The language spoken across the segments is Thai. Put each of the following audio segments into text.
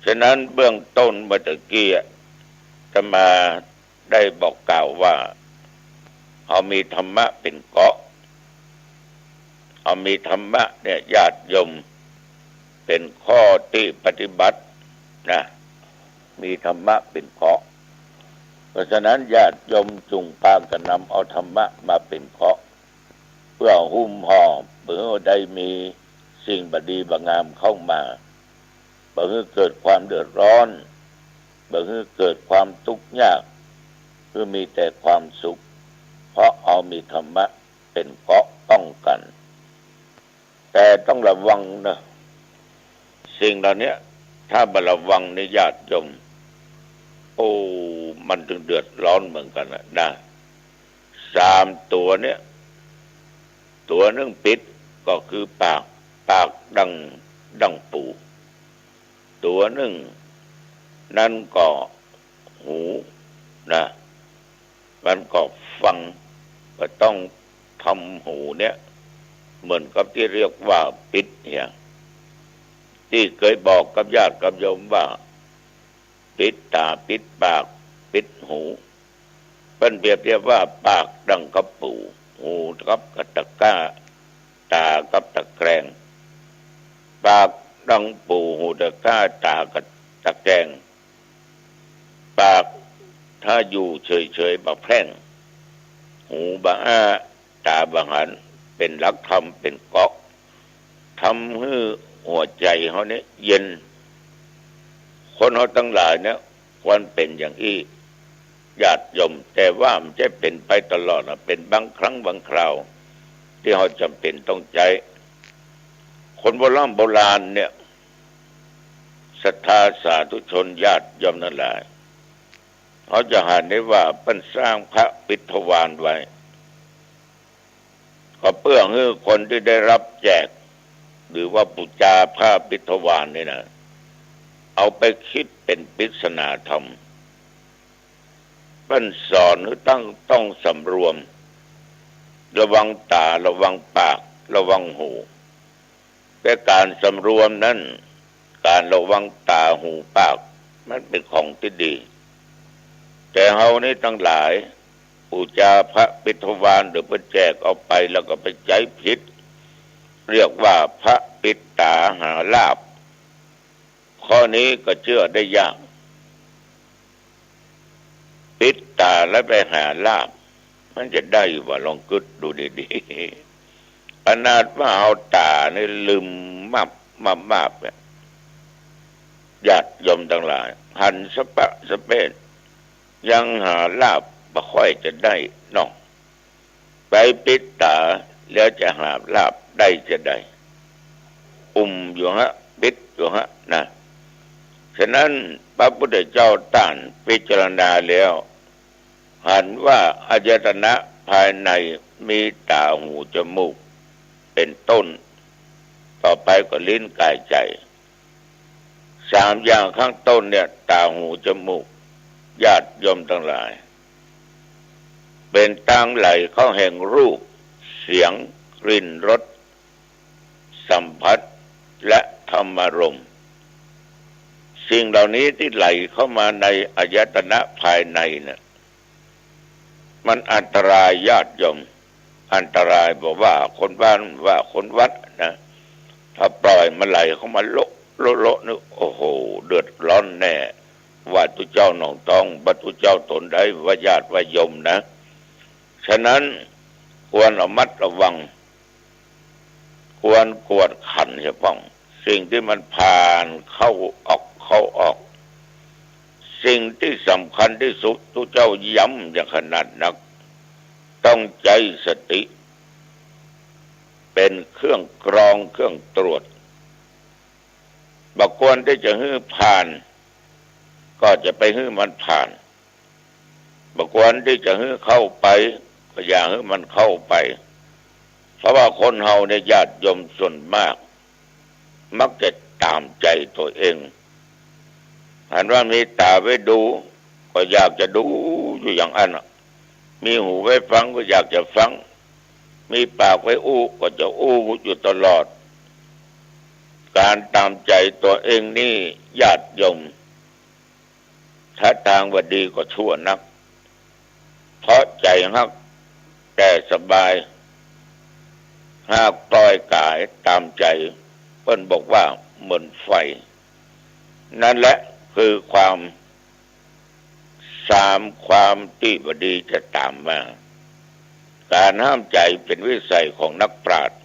ฉะนั้นเบื้องต้นเมื่อตะกี้จะมาได้บอกกล่าวว่าเอามีธรรมะเป็นเกาะเอามีธรรมะเนี่ยญาติโยมเป็นข้อที่ปฏิบัตินะมีธรรมะเป็นเกาะเพราะฉะนั้นญาติโยมจุงปางกันนำเอาธรรมะมาเป็นเกาะเพื่อหุ้มห่อเพื่อได้มีสิ่งบดีบงามเข้ามาเพื่อเกิดความเดือดร้อนเพื่อเกิดความทุกข์ยากเพื่อมีแต่ความสุขเพราะเอามีธรรมะเป็นเกาะป้องกันแต่ต้องระวังนะสิ่งเหล่านี้ถ้าไม่ระวังในญาติโยมโอ้มันถึงเดือดร้อนเหมือนกันนะ3ตัวเนี้ยตัวนึงปิดก็คือปากดังปูตัวนึงนั่นก็หูนะมันก็ฟังก็ต้องทำหูเนี้ยเหมือนกับที่เรียกว่าปิดเนี่ยที่เคยบอกกับญาติกับโยมว่าปิดตาปิดปากปิดหูเป็นเปรียบเทียบว่าปากดังกับปูหูกับกระตะก้าตากับตะแกรงปากดังปูหูตะก้าตากับตะแกรงปากถ้าอยู่เฉยๆบะแพร่งหูบะอ้าตาบะหันเป็นหลักธรรมเป็นเกาะทำให้หัวใจเขาเนี่ยเย็นคนเขาทั้งหลายเนี่ยควรเป็นอย่างอี้ญาติโยมแต่ว่ามันจะเป็นไปตลอดนะเป็นบางครั้งบางคราวที่เขาจำเป็นต้องใจคนโบราณเนี่ยศรัทธาสาธุชนญาติโยมนั่นแหละเขาจะหาได้ว่าเป็นสร้างพระปิฎวาสไว้ก็เพื่อให้คนที่ได้รับแจกหรือว่าบูชาพระปิฎวาสนี่นะเอาไปคิดเป็นปริศนาธรรมเป็นสอนให้ต้องสำรวมระวังตาระวังปากระวังหูแต่การสำรวมนั้นการระวังตาหูปากมันเป็นของที่ดีแต่เฮานี่ทั้งหลายบูชาพระปิฎวาสหรือไปแจกเอาไปแล้วก็ไปใจผิดเรียกว่าพระปิดตาหาลาภข้อนี้ก็เชื่อได้ยากปิดตาแล้วไปหาลาภมันจะได้ว่าลองกึศดูดีๆขนาดว่าเอาตานี่ลืมมาบเนี่ยญาติโยมทั้งหลายหันสะปะสะเปนยังหาลาภบ่ค่อยจะได้น้องไปปิดตาแล้วจะหาลาภได้จะได้อยู่ฮะปิดอยู่ฮะนะฉะนั้นพระพุทธเจ้าตรัสพิจารณาแล้วหันว่าอายตนะภายในมีตาหูจมูกเป็นต้นต่อไปก็ลิ้นกายใจ3อย่างข้างต้นเนี่ยตาหูจมูกญาติโยมทั้งหลายเป็นตั้งไหลเข้าแห่งรูปเสียงกลิ่นรสสัมผัสและธรรมารมณ์สิ่งเหล่านี้ที่ไหลเข้ามาในอายตนะภายในเนี่ยมันอันตรายญาติโยมอันตรายบอกว่าคนบ้านว่าคนวัดนะถ้าปล่อยมันไหลเข้ามาโละนึกโอ้โหเดือดร้อนแน่ว่าตุเจ้าหนองตองบัตุเจ้าตนได้ว่าญาติว่าโยมนะฉะนั้นควรระมัดระวังควรกวดขันเฉพาะสิ่งที่มันผ่านเข้าออกสิ่งที่สำคัญที่สุดตุเจ้าย้ำอย่างขนาดนักต้องใจสติเป็นเครื่องกรองเครื่องตรวจบางคนที่จะให้ผ่านก็จะไปให้มันผ่านบางคนที่จะให้เข้าไปก็อย่าให้มันเข้าไปเพราะว่าคนเฮาในญาติโยมส่วนมากมักจะตามใจตัวเองหันว่ามีตาไว้ดูก็อยากจะดูอยู่อย่างนั้นมีหูไว้ฟังก็อยากจะฟังมีปากไว้อู้ก็จะอู้อยู่ตลอดก็ การตามใจตัวเองนี่ญาติโยมถ้าทางว่าดีก็ชั่วนักเพราะใจฮักแต่สบายหากปล่อยกายตามใจเพิ่นบอกว่าเหมือนไฟนั่นแหละคือความที่บดีจะตามมาการห้ามใจเป็นวิสัยของนักปราชญ์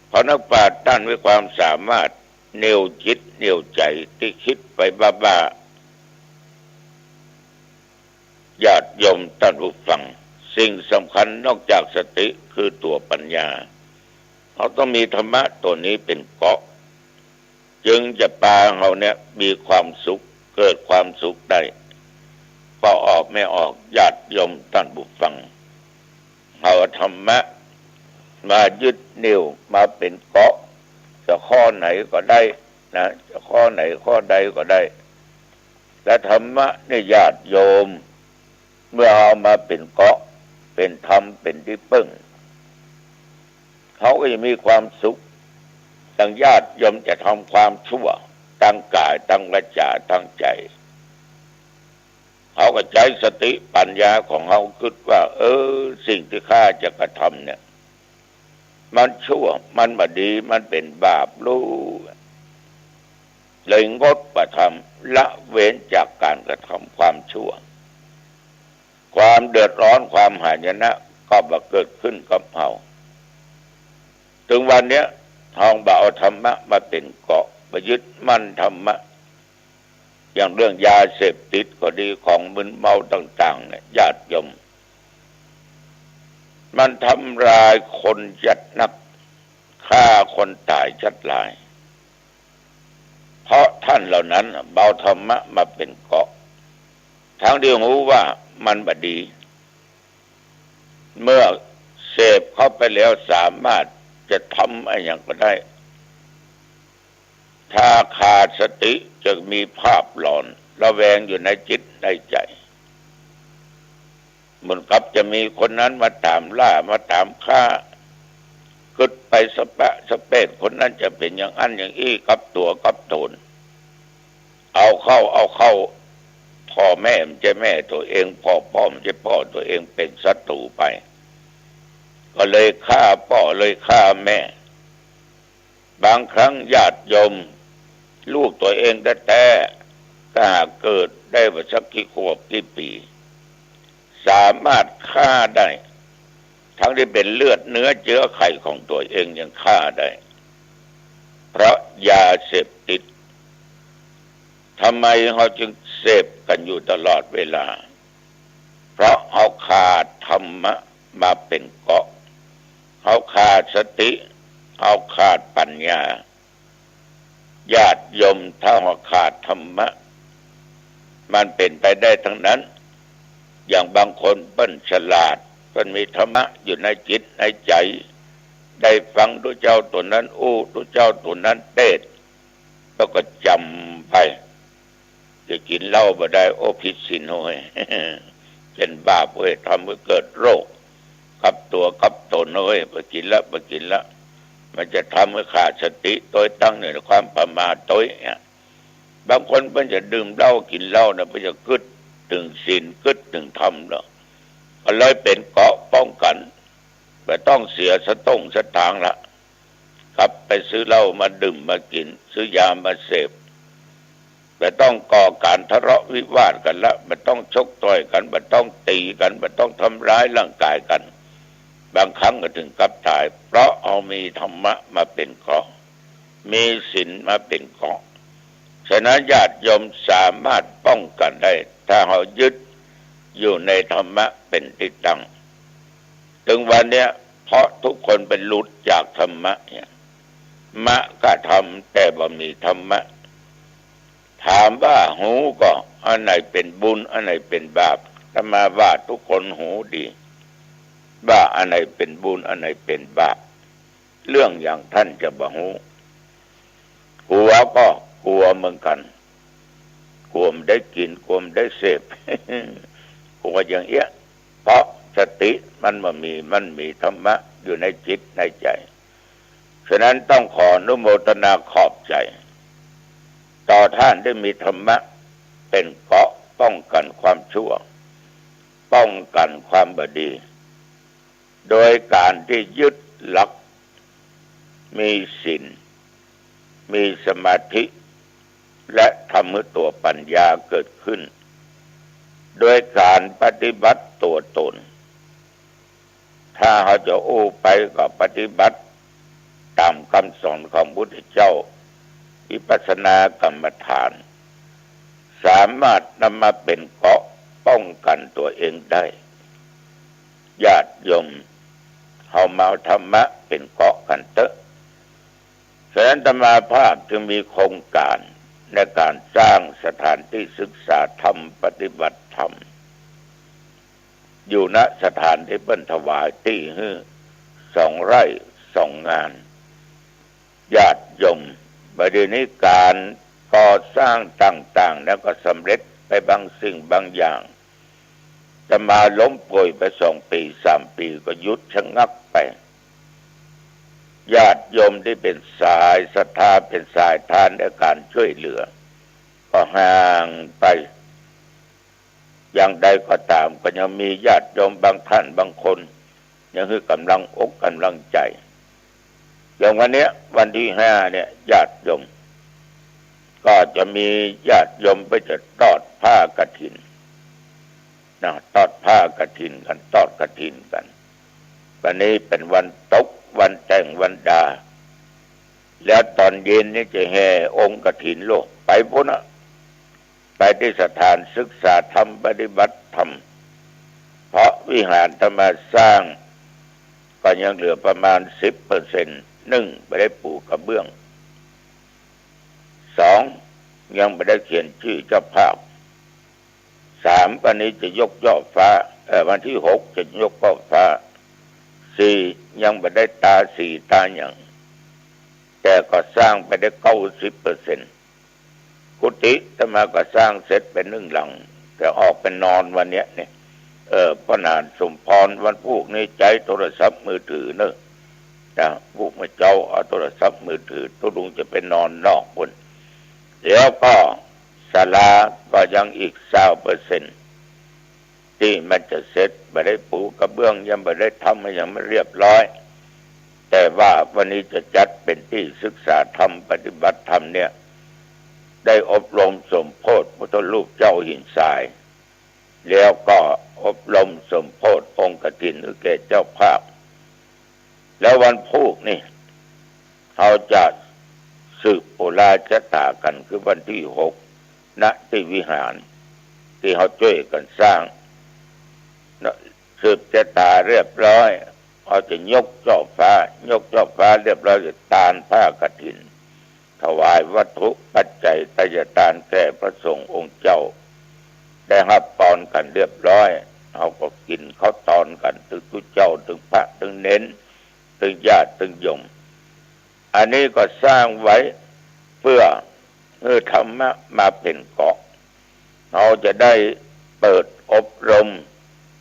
เพราะนักปราชญ์ท่านมีความสามารถเหนี่ยวจิตเหนี่ยวใจที่คิดไปบ้าๆญาติโยมท่านผู้ฟังสิ่งสำคัญนอกจากสติคือตัวปัญญาเขาต้องมีธรรมะตัวนี้เป็นเกาะจึงจะพาเขาเนี่ยมีความสุขเกิดความสุขได้ก็ออกไม่ออกญาติโยมท่านผู้ฟังเอาธรรมะมายึดนิ้วมาเป็นเกาะจะข้อไหนก็ได้นะจะข้อไหนข้อใดก็ได้และธรรมะในญาติโยมเมื่อเอามาเป็นเกาะเป็นธรรมเป็นที่พึ่งเขาก็จะมีความสุขทั้งญาติโยมจะทำความชั่วตั้งกายตั้งวาจาตั้งใจเขาก็ใช้สติปัญญาของเขาคิดว่าสิ่งที่ข้าจะกระทำเนี่ยมันชั่วมันไม่ดีมันเป็นบาปรู้เลยงดกระทำละเว้นจากการกระทำความชั่วความเดือดร้อนความหายนะก็มาเกิดขึ้นกับเขาถึงวันนี้ทองบ่เอาธรรมะมาเป็นเกาะมายึดมั่นธรรมะอย่างเรื่องยาเสพติดก็ดีของมึนเมาต่างๆเนี่ยญาติโยมมันทำลายคนจัดนักฆ่าคนตายจัดหลายเพราะท่านเหล่านั้นเบาธรรมะมาเป็นเกาะทั้งที่รู้ว่ามันบดีเมื่อเสพเข้าไปแล้วสามารถจะทำอะไรอย่างก็ได้ถ้าขาดสติจะมีภาพหลอนระแวงอยู่ในจิตในใจเหมือนกับจะมีคนนั้นมาตามล่ามาตามฆ่ากึดไปสเปดคนนั้นจะเป็นอย่างอันอย่างอี้กับตัวกับตนเอาเข้าพ่อแม่มันจะแม่ตัวเองพ่อมันจะพ่อตัวเองเป็นศัตรูไปก็เลยฆ่าพ่อเลยฆ่าแม่บางครั้งญาติโยมลูกตัวเองแต่ก็หากเกิดได้ว่าสักกี่ขวบกี่ปีสามารถฆ่าได้ทั้งที่เป็นเลือดเนื้อเชื้อไขของตัวเองยังฆ่าได้เพราะยาเสพติดทำไมเขาจึงเสพกันอยู่ตลอดเวลาเพราะเขาขาดธรรมะมาเป็นเกาะเขาขาดสติเขาขาดปัญญาญาติโยมถ้าเขาขาดธรรมะมันเป็นไปได้ทั้งนั้นอย่างบางคนเปิ้นฉลาดเปิ้นมีธรรมะอยู่ในจิตในใจได้ฟังดูเจ้าตัวนั้นดูเจ้าตัวนั้นเทศแล้วก็จำไปจะกินเหล้าบ่ได้ผิดศีลโอยเป็นบาปเว้ยทำให้เกิดโรคกับตัวกับตนเว้ยไปกินละมันจะทำให้ขาดสติโดยตั้งในความประมาทตัวเนี่ยบางคนเพิ่นจะดื่มเหล้ากินเหล้านะเพิ่นจะกึดถึงศีลกึดถึงธรรมเนาะก็เลยเป็นเกราะป้องกันไม่ต้องเสียสตางค์ละครับไปซื้อเหล้ามาดื่มมากินซื้อยามาเสพไม่ต้องก่อการทะเลาะวิวาทกันละไม่ต้องชกต่อยกันไม่ต้องตีกันไม่ต้องทำร้ายร่างกายกันบางครั้งก็ถึงกับตายเพราะเอามีธรรมะมาเป็นเกราะมีศีลมาเป็นเกราะฉะนั้นญาติโยมสามารถป้องกันได้ถ้าเรายึดอยู่ในธรรมะเป็นที่ตั้งถึงวันนี้เพราะทุกคนเป็นหลุดจากธรรมะเนี่ยมะก็ทำแต่บ่มีธรรมะถามว่าหูก็อันไหนเป็นบุญอันไหนเป็นบาปถ้ามาว่าทุกคนหูดีว่าอันไหนเป็นบุญอันไหนเป็นบาปเรื่องอย่างท่านจะบ่หูกลัวก็กลัวเหมือนกันกลัวได้กินกลัวได้เสพกลัวอย่างเอี้ยเพราะสติมันมีธรรมะอยู่ในจิตในใจฉ ฉะนั้นต้องขออนุโมทนาขอบใจต่อท่านได้มีธรรมะเป็นเกราะป้องกันความชั่วป้องกันความบดีโดยการที่ยึดหลักมีศีลมีสมาธิและทำให้ตัวปัญญาเกิดขึ้นโดยการปฏิบัติตัวตนถ้าเขาจะอู้ไปก็ปฏิบัติตามคำสอนของพุทธเจ้าวิปัสสนากรรมฐานสามารถนำมาเป็นเกราะป้องกันตัวเองได้ญาติโยมเอามาธรรมะเป็นเกราะกันเถอะฉะนั้นธรรมาภาพจึงมีโครงการในการสร้างสถานที่ศึกษาธรรมปฏิบัติธรรมอยู่ณสถานที่เปิ้นถวายที่2 ไร่ 2 งานญาติโยมบัดนี้การก่อสร้างต่างๆแล้วก็สำเร็จไปบางสิ่งบางอย่างจะมาล้มป่วยไป2 ปี 3 ปีก็หยุดชะงักไปญาติโยมที่เป็นสายศรัทธาเป็นสายทานในการช่วยเหลือก็ห่างไปอย่างใดก็ตามก็ยังมีญาติโยมบางท่านบางคนยังคือกำลังอกกำลังใจอย่างวันนี้วันที่5เนี่ยญาติโยมก็จะมีญาติโยมไปจะทอดผ้ากฐินนะทอดผ้ากฐินกันทอดกฐินกันวันนี้เป็นวันตกวันแต่งวันดาแล้วตอนเย็นนี่จะแห่องค์กฐินโลกไปพุ่นนะไปที่สถานศึกษาธรรมปฏิบัติธรรมเพราะวิหารธรรมสร้างก็ยังเหลือประมาณ 10% ไม่ได้ปูกระเบื้อง 2ยังไม่ได้เขียนชื่อเจ้าภาพ 3วันนี้จะยกย่อฟ้าวันที่6จะยกย่อฟ้า 4ยังไม่ได้ตาสีตาอย่างแต่ก็สร้างไปได้ 90% กุฏิธรรมาก็สร้างเสร็จเป็น1 หลังแต่ออกเป็นนอนวันเนี้ยเนี่ยพระนานสมพรวันพุธนี้ใจโทรศัพท์มือถือเนอะนะพวกมาเจ้าเอาโทรศัพท์มือถือทุลุงจะไปนอนนอกคนแล้วก็ศาลาก็ยังอีก 20% ที่มันจะเสร็จไม่ได้ปูกระเบื้องยังไม่ได้ทำยังไม่เรียบร้อยแต่ว่าวันนี้จะจัดเป็นที่ศึกษาธรรมปฏิบัติธรรมเนี่ยได้อบรมสมโภชพุทธรูปเจ้าหินทรายแล้วก็อบรมสมโภชองค์กฐินหรือแก่เจ้าภาพแล้ววันพุธนี่เขาจะสืบโอราชตากันคือวันที่6ณที่วิหารที่เขาช่วยกันสร้างสืบชะตาเรียบร้อยเขาจะยกช่อฟ้เรียบร้อยจะตานผ้ากฐินถวายวัตถุปัจจัยทายทานแก่พระสงฆ์องค์เจ้าได้รับตอนกันเรียบร้อยเขาก็กินเขาตอนกันถึงทุกเจ้าถึงพระถึงเน้นถึงญาติถึงโยมอันนี้ก็สร้างไว้เพื่อธรรมะมาเป็นเกราะเราจะได้เปิดอบรม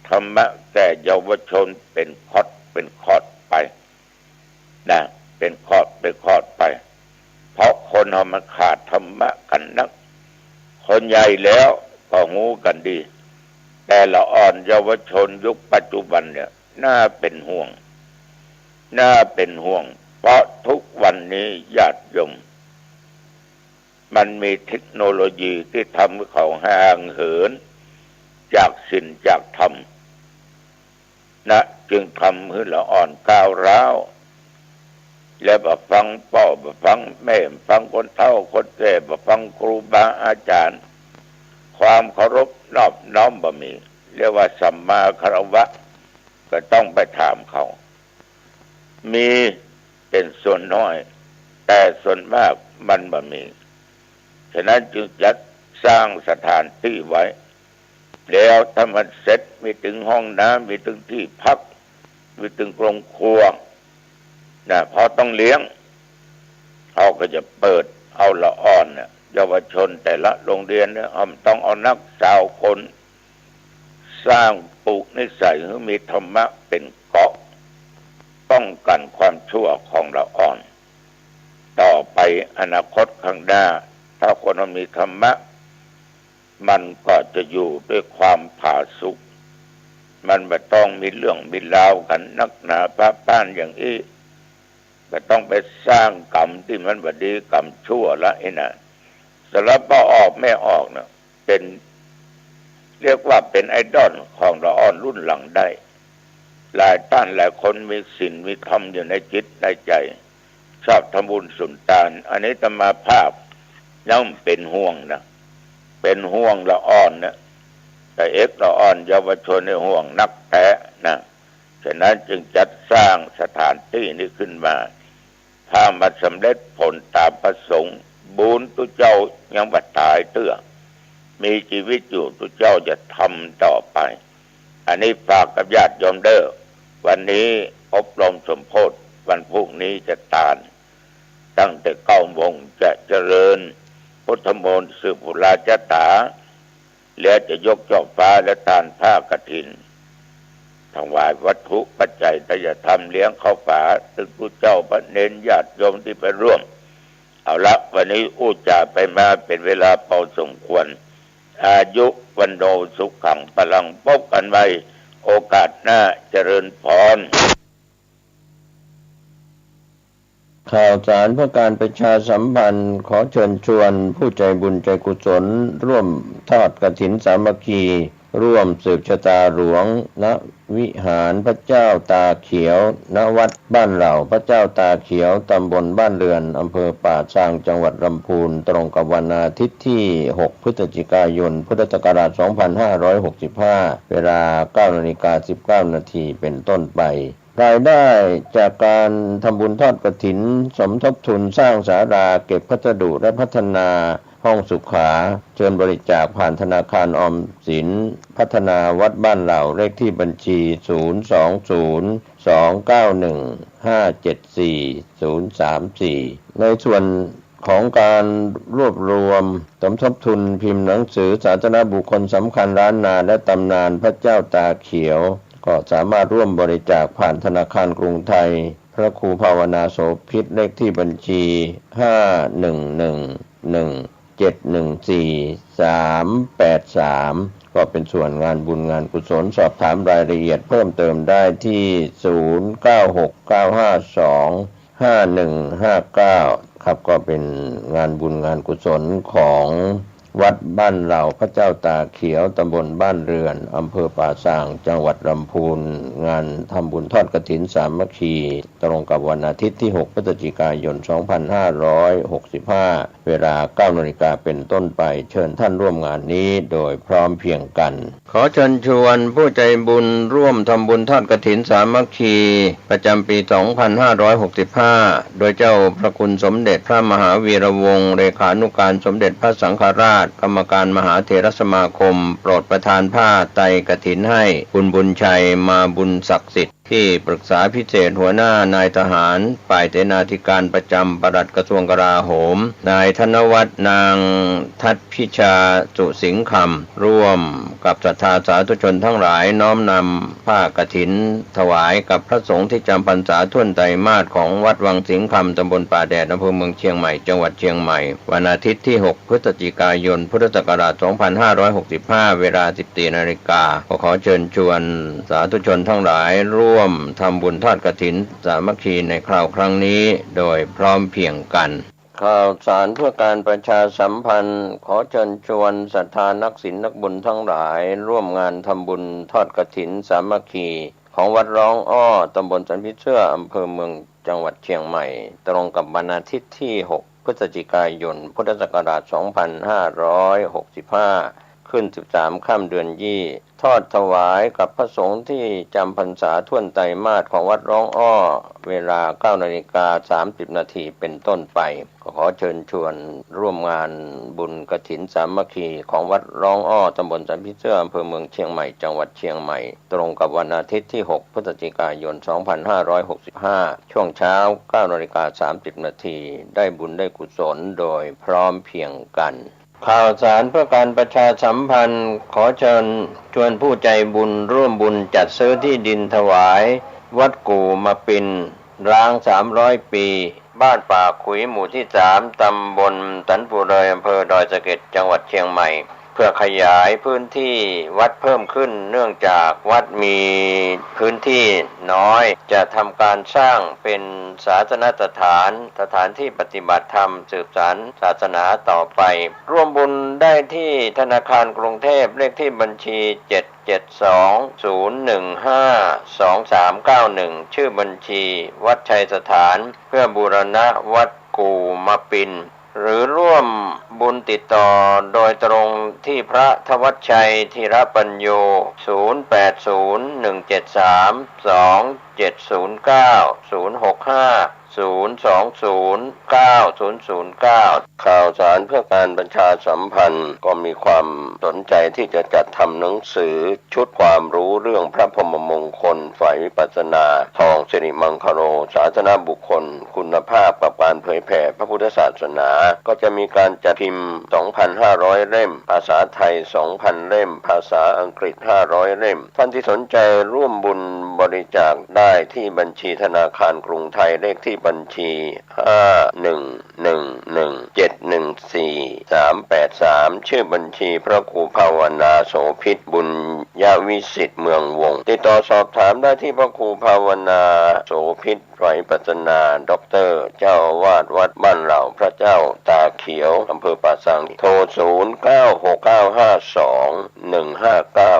ธรรมะแก่เยาวชนเป็นคอร์สไปนะเป็นคอร์สไปเพราะคนเรามันขาดธรรมะกันนักคนใหญ่แล้วก็งูกันดีแต่ละอ่อนเยาวชนยุคปัจจุบันเนี่ยน่าเป็นห่วงเพราะทุกวันนี้ญาติโยมมันมีเทคโนโลยีที่ทำให้เขาห่างเหินจากศีลจากธรรมนะจึงทำให้ละอ่อนก้าวร้าวและบ่ฟังพ่อบ่ฟังแม่ฟังคนเฒ่าคนแก่บ่ฟังครูบาอาจารย์ความเคารพนอบน้อมบ่มีเรียกว่าสัมมาคารวะก็ต้องไปถามเขามีเป็นส่วนน้อยแต่ส่วนมากมันบ่มีฉะนั้นจึงจัดสร้างสถานที่ไว้แล้วถ้ามันเสร็จมีถึงห้องน้ำมีถึงที่พักมีถึงโรงครัวนะพอต้องเลี้ยงเขาก็จะเปิดเอาละอ่อนเนี่ยเยาวชนแต่ละโรงเรียนเนี่ยต้องเอานักสาวคนสร้างปลูกนิสัยให้มีธรรมะเป็นเกราะป้องกันความชั่วของละอ่อน ต่อไปอนาคตข้างหน้าถ้าคนมีธรรมะมันก็จะอยู่ด้วยความผาสุกมันไม่ต้องมีเรื่องมีราวกันนักหนาป้าป้านอย่างนี้ก็ต้องไปสร้างกรรมที่มันบดีกรรมชั่วละไอ้น่ะสารพัดออกไม่ออกนะเป็นเรียกว่าเป็นไอดอลของละอ่อนรุ่นหลังได้หลายท่านหลายคนมีศีลมีธรรมอยู่ในจิตในใจชอบทำบุญสุนทานอันนี้ธรรมาภาพย่อมเป็นห่วงนะเป็นห่วงละอ่อนนะแต่ละอ่อนเยาวชนในห่วงนักแท้นะฉะนั้นจึงจัดสร้างสถานที่นี้ขึ้นมาถ้ามาสำเร็จผลตามประสงค์บุญตุเจ้ายังบัดตายเตื้อมีชีวิตอยู่ตุเจ้าจะทำต่อไปอันนี้ฝากกับญาติโยมเด้อวันนี้อบรมสมโภชวันพรุ่งนี้จะตานตั้งแต่9 โมงจะเจริญพุทธมนต์สืบปุราจตาแล้วจะยกช่อฟ้าและทานผ้ากฐินถวายวัตถุปัจจัยทายธรรมเลี้ยงข้าวฝาถึงผู้เจ้าพระเนรญาติโยมที่ไปร่วมเอาละวันนี้อู้จ่าไปมาเป็นเวลาพอสมควรอายุวันโนสุขังพลังพบกันไว้โอกาสหน้าเจริญพรข่าวสารเพื่อการประชาสัมพันธ์ขอเชิญชวนผู้ใจบุญใจกุศลร่วมทอดกฐินสามัคคีร่วมสืบชะตาหลวงณวิหารพระเจ้าตาเขียวณวัดบ้านเหล่าพระเจ้าตาเขียวตำบลบ้านเรือนอำเภอป่าซางจังหวัดลำพูนตรงกับวันอาทิตย์ที่6 พฤศจิกายนพุทธศักราช2565เวลา 9:19 นาทีเป็นต้นไปรายได้จากการทำบุญทอดกฐินสมทบทุนสร้างศาลาเก็บพัสดุและพัฒนาห้องสุขาเชิญบริจาคผ่านธนาคารออมสินพัฒนาวัดบ้านเหล่าเลขที่บัญชี 02029157434ในส่วนของการรวบรวมสมทบทุนพิมพ์หนังสือสาธารณบุคคลสำคัญล้านนาและตำนานพระเจ้าตาเขียวก็สามารถร่วมบริจาคผ่านธนาคารกรุงไทยพระครูภาวนาโสภิตเลขที่บัญชี511171433ก็เป็นส่วนงานบุญงานกุศลสอบถามรายละเอียดเพิ่มเติมได้ที่0969525159ครับก็เป็นงานบุญงานกุศลของวัดบ้านเหล่าพระเจ้าตาเขียวตำบลบ้านเรือนอำเภอป่าซางจังหวัดลำพูนงานทำบุญทอดกฐินสามัคคีตรงกับวันอาทิตย์ที่6 พฤศจิกายน 2565เวลา 9 นาฬิกาเป็นต้นไปเชิญท่านร่วมงานนี้โดยพร้อมเพรียงกันขอเชิญชวนผู้ใจบุญร่วมทำบุญทอดกฐินสามัคคีประจำปี 2565โดยเจ้าพระคุณสมเด็จพระมหาวีระวงศ์เลขานุการสมเด็จพระสังฆราชกรรมการมหาเถรสมาคมโปรดประทานผ้าไตรกฐินให้คุณบุญชัยมาบุญศักดิ์สิทธิ์ที่ปรึกษาพิเศษหัวหน้านายทหารฝ่ายเสนาธิการประจำปลัดกระทรวงกลาโหมนายธนวัฒน์นางทัตพิชาสุสิงห์คำร่วมกับศรัทธาสาธุชนทั้งหลายน้อมนำผ้ากฐินถวายกับพระสงฆ์ที่จำพรรษาท่วนไตรมาสของวัดวังสิงห์คำตำบลป่าแดดอำเภอเมืองเชียงใหม่จังหวัดเชียงใหม่วันอาทิตย์ที่6 พฤศจิกายนพุทธศักราช2565เวลา 14 นาฬิกาขอเชิญชวนสาธุชนทั้งหลายร่วมทำบุญทอดกฐินสามัคคีในคราวครั้งนี้โดยพร้อมเพรียงกันข่าวสารเพื่อการประชาสัมพันธ์ขอเชิญชวนศรัทธานักศีลนักบุญทั้งหลายร่วมงานทำบุญทอดกฐินสามัคคีของวัดร้องอ้อตำบลสันพิเชื่ออำเภอเมืองจังหวัดเชียงใหม่ตรงกับวันอาทิตย์ที่6 พฤศจิกายนพุทธศักราช2565ขึ้น13ค่ำเดือนยี่ทอดถวายกับพระสงฆ์ที่จำพรรษาท่วนไตรมาสของวัดร้องอ้อเวลา 9:30 นาทีเป็นต้นไปขอเชิญชวนร่วมงานบุญกฐินสามัคคีของวัดร้องอ้อตำบลสันพิเชื่ออำเภอเมืองเชียงใหม่จังหวัดเชียงใหม่ตรงกับวันอาทิตย์ที่6 พฤศจิกายน 2565ช่วงเช้า 9:30 นาทีได้บุญได้กุศลโดยพร้อมเพรียงกันข่าวสารเพื่อการประชาสัมพันธ์ขอเชิญชวนผู้ใจบุญร่วมบุญจัดซื้อที่ดินถวายวัดกู่มาปินร้าง300 ปี บ้านป่าขุยหมู่ที่3ตำบลสันปูเลยอำเภอดอยสะเก็ดจังหวัดเชียงใหม่เพื่อขยายพื้นที่วัดเพิ่มขึ้นเนื่องจากวัดมีพื้นที่น้อยจะทำการสร้างเป็นศาสนสถานที่ปฏิบัติธรรมสืบสานศาสนาต่อไปร่วมบุญได้ที่ธนาคารกรุงเทพเลขที่บัญชี772-015-2391ชื่อบัญชีวัดชัยสถานเพื่อบูรณะวัดกู่มะปินหรือร่วมบุญติดต่อโดยตรงที่พระธวัชชัยธีรปัญโย0801732709 0209009 ข่าวสารเพื่อการประชาสัมพันธ์ก็มีความสนใจที่จะจัดทำหนังสือชุดความรู้เรื่องพระพรหมมงคลฝ่ายวิปัสสนาทองสิริมังคโรศาสนบุคคลคุณภาพกับการเผยแผ่พระพุทธศาสนาก็จะมีการจัดพิมพ์ 2,500 เล่มภาษาไทย 2,000 เล่มภาษาอังกฤษ 500 เล่มท่านที่สนใจร่วมบุญบริจาคได้ที่บัญชีธนาคารกรุงไทยเลขที่บัญชี5111714383ชื่อบัญชีพระครูภาวนาโสภิตบุญญาวิสิทธิ์เมืองวงติดต่อสอบถามได้ที่พระครูภาวนาโสภิตฝ่ายวิปัสสนาด็อกเตอร์เจ้าอาวาสวัดบ้านเหล่าพระเจ้าตาเขียวอำเภอป่าสังโทร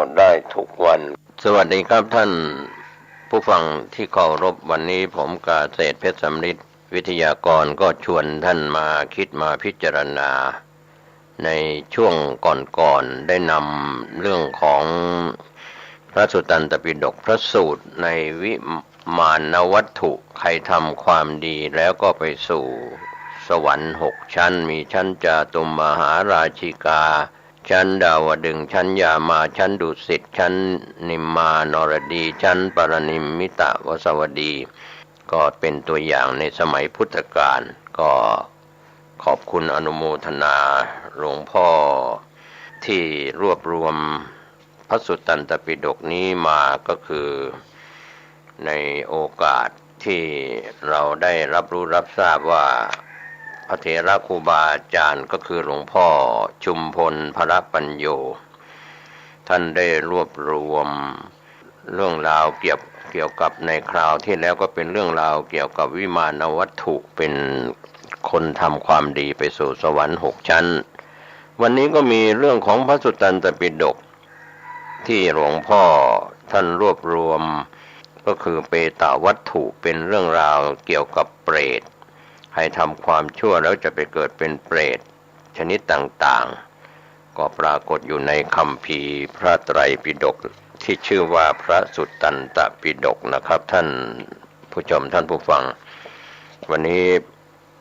0969521159ได้ทุกวันสวัสดีครับท่านผู้ฟังที่เคารพวันนี้ผมกาเศรษฐ์เพชรสำริดวิทยากรก็ชวนท่านมาคิดมาพิจารณาในช่วงก่อนๆได้นำเรื่องของพระสุตตันตปิฎกพระสูตรในวิมานวัตถุใครทำความดีแล้วก็ไปสู่สวรรค์6ชั้นมีชั้นจาตุมมหาราชิกาชั้นดาวดึงส์ชั้นยามาชั้นดุสิตชั้นนิมมานรดีชั้นปรนิมมิตวสวดีก็เป็นตัวอย่างในสมัยพุทธกาลก็ขอบคุณอนุโมทนาหลวงพ่อที่รวบรวมพระสุตตันตปิฎกนี้มาก็คือในโอกาสที่เราได้รับรู้รับทราบว่าพระเถระครูบาอาจารย์ก็คือหลวงพ่อชุมพลพระปัญโยท่านได้รวบรวมเรื่องราวเกี่ยวกับในคราวที่แล้วก็เป็นเรื่องราวเกี่ยวกับวิมานวัตถุเป็นคนทำความดีไปสู่สวรรค์6ชั้นวันนี้ก็มีเรื่องของพระสุตตันตปิฎกที่หลวงพ่อท่านรวบรวมก็คือเปตวัตถุเป็นเรื่องราวเกี่ยวกับเปรตให้ทำความชั่วแล้วจะไปเกิดเป็นเปรตชนิดต่างๆก็ปรากฏอยู่ในคัมภีร์พระไตรปิฎกที่ชื่อว่าพระสุตตันตปิฎกนะครับท่านผู้ชมท่านผู้ฟังวันนี้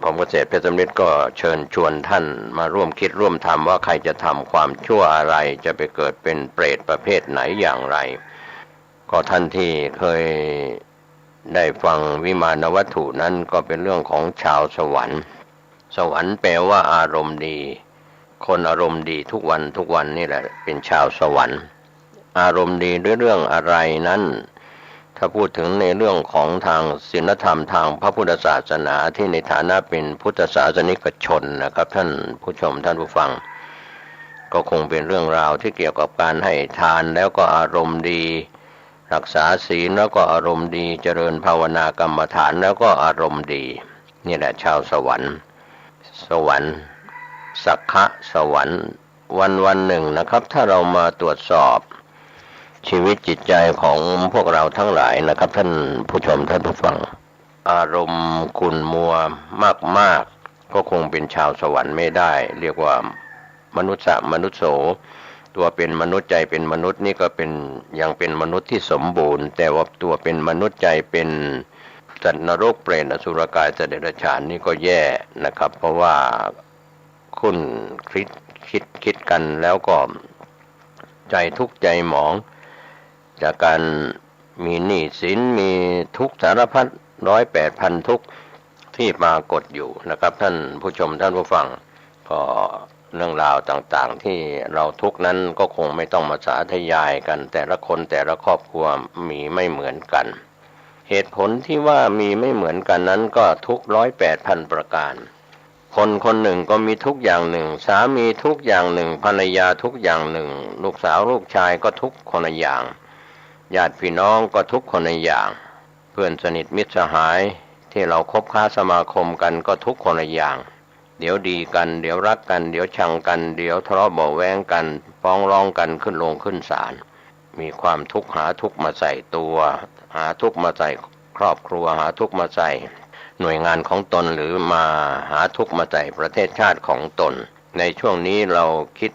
ผมเกษตรเพชรสำริดก็เชิญชวนท่านมาร่วมคิดร่วมทำว่าใครจะทำความชั่วอะไรจะไปเกิดเป็นเปรตประเภทไหนอย่างไรก็ท่านที่เคยได้ฟังวิมานวัตถุนั้นก็เป็นเรื่องของชาวสวรรค์สวรรค์แปลว่าอารมณ์ดีคนอารมณ์ดีทุกวันนี่แหละเป็นชาวสวรรค์อารมณ์ดีด้วยเรื่องอะไรนั้นถ้าพูดถึงในเรื่องของทางศีลธรรมทางพระพุทธศาสนาที่ในฐานะเป็นพุทธศาสนิกชนนะครับท่านผู้ชมท่านผู้ฟังก็คงเป็นเรื่องราวที่เกี่ยวกับการให้ทานแล้วก็อารมณ์ดีรักษาศีลแล้วก็อารมณ์ดีเจริญภาวนากรรมฐานแล้วก็อารมณ์ดีนี่แหละชาวสวรรค์สักขะสวรรค์วันหนึ่งนะครับถ้าเรามาตรวจสอบชีวิตจิตใจของพวกเราทั้งหลายนะครับท่านผู้ชมท่านผู้ฟังอารมณ์ขุ่นมัวมากก็คงเป็นชาวสวรรค์ไม่ได้เรียกว่ามนุษย์โสตัวเป็นมนุษย์ใจเป็นมนุษย์นี่ก็เป็นยังเป็นมนุษย์ที่สมบูรณ์แต่ว่าตัวเป็นมนุษย์ใจเป็นสัตว์นรกเปรตอสุรกายสัตว์เดรัจฉานนี่ก็แย่นะครับเพราะว่าคุณคิดกันแล้วก็ใจทุกข์ใจหมองจากการมีหนี้สินมีทุกข์สารพัด108,000ทุกข์ที่ปรากฏอยู่นะครับท่านผู้ชมท่านผู้ฟังก็เรื่องราวต่างๆที่เราทุกข์นั้นก็คงไม่ต้องมาสาธยายกันแต่ละคนแต่ละครอบครัวมีไม่เหมือนกัน เหตุผลที่ว่ามีไม่เหมือนกันนั้นก็ทุก108,000ประการคนคนหนึ่งก็มีทุกอย่างหนึ่งสามีทุกอย่างหนึ่งภรรยาทุกอย่างหนึ่งลูกสาวลูกชายก็ทุกคนละอย่างญาติพี่น้องก็ทุกคนละอย่างเพื่อนสนิทมิตรสหายที่เราคบค้าสมาคมกันก็ทุกคนละอย่างเดี๋ยวดีกันเดี๋ยวรักกันเดี๋ยวชังกันเดี๋ยวทะเลาะเบาะแว้งกันฟ้องร้องกันขึ้นลงขึ้นศาลมีความทุกข์หาทุกข์มาใส่ตัวหาทุกข์มาใส่ครอบครัวหาทุกข์มาใส่หน่วยงานของตนหรือมาหาทุกข์มาใส่ประเทศชาติของตนในช่วงนี้เราคิด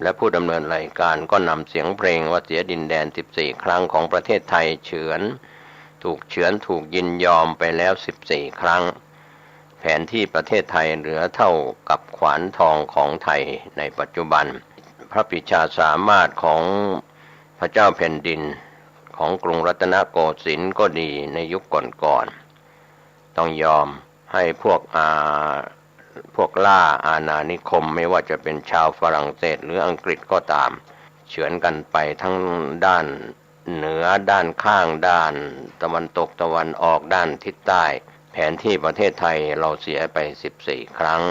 และผู้ดำเนินรายการก็นำเสียงเพลงว่าเสียดินแดน14ครั้งของประเทศไทยเฉือนถูกยินยอมไปแล้ว14ครั้งแผนที่ประเทศไทยเหลือเท่ากับขวานทองของไทยในปัจจุบันพระปรีชาสามารถของพระเจ้าแผ่นดินของกรุงรัตนโกสินทร์ก็ดีในยุคก่อนๆต้องยอมให้พวกล่าอาณานิคมไม่ว่าจะเป็นชาวฝรั่งเศสหรืออังกฤษก็ตามเฉือนกันไปทั้งด้านเหนือด้านข้างด้านตะวันตกตะวันออกด้านทิศใต้แผนที่ประเทศไทยเราเสียไป14ครั้ง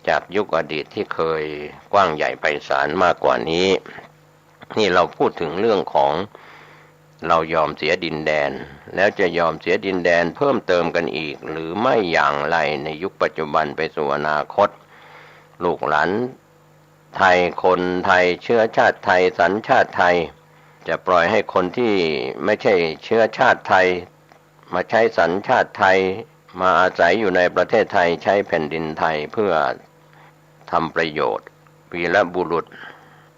จากยุคอดีตที่เคยกว้างใหญ่ไพศาลมากกว่านี้นี่เราพูดถึงเรื่องของเรายอมเสียดินแดนแล้วจะยอมเสียดินแดนเพิ่มเติมกันอีกหรือไม่อย่างไรในยุคปัจจุบันไปสู่อนาคตลูกหลานไทยคนไทยเชื้อชาติไทยสัญชาติไทยจะปล่อยให้คนที่ไม่ใช่เชื้อชาติไทยมาใช้สัญชาติไทยมาอาศัยอยู่ในประเทศไทยใช้แผ่นดินไทยเพื่อทำประโยชน์วีรบุรุษ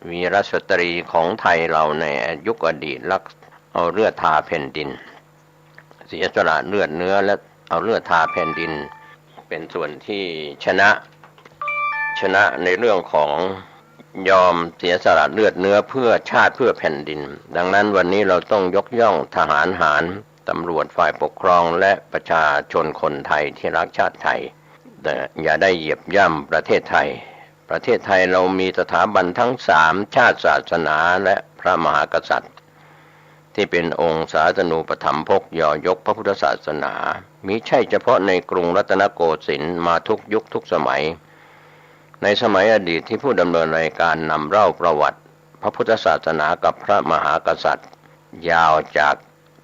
วีรสตรีของไทยเราในยุคอดีตรักเอาเลือดทาแผ่นดินเสียสละเลือดเนื้อและเอาเลือดทาแผ่นดินเป็นส่วนที่ชนะในเรื่องของยอมเสียสละเลือดเนื้อเพื่อชาติเพื่อแผ่นดินดังนั้นวันนี้เราต้องยกย่องทหารหารตำรวจฝ่ายปกครองและประชาชนคนไทยที่รักชาติไทยแต่อย่าได้เหยียบย่ำประเทศไทยประเทศไทยเรามีสถาบันทั้ง3ชาติศาสนาและพระมหากษัตริย์ที่เป็นองค์ศาสนูปถัมภกย่อยกพระพุทธศาสนามิใช่เฉพาะในกรุงรัตนโกสินทร์มาทุกยุคทุกสมัยในสมัยอดีตที่ผู้ดำเนินรายการนำเล่าประวัติพระพุทธศาสนากับพระมหากษัตริย์ยาวจาก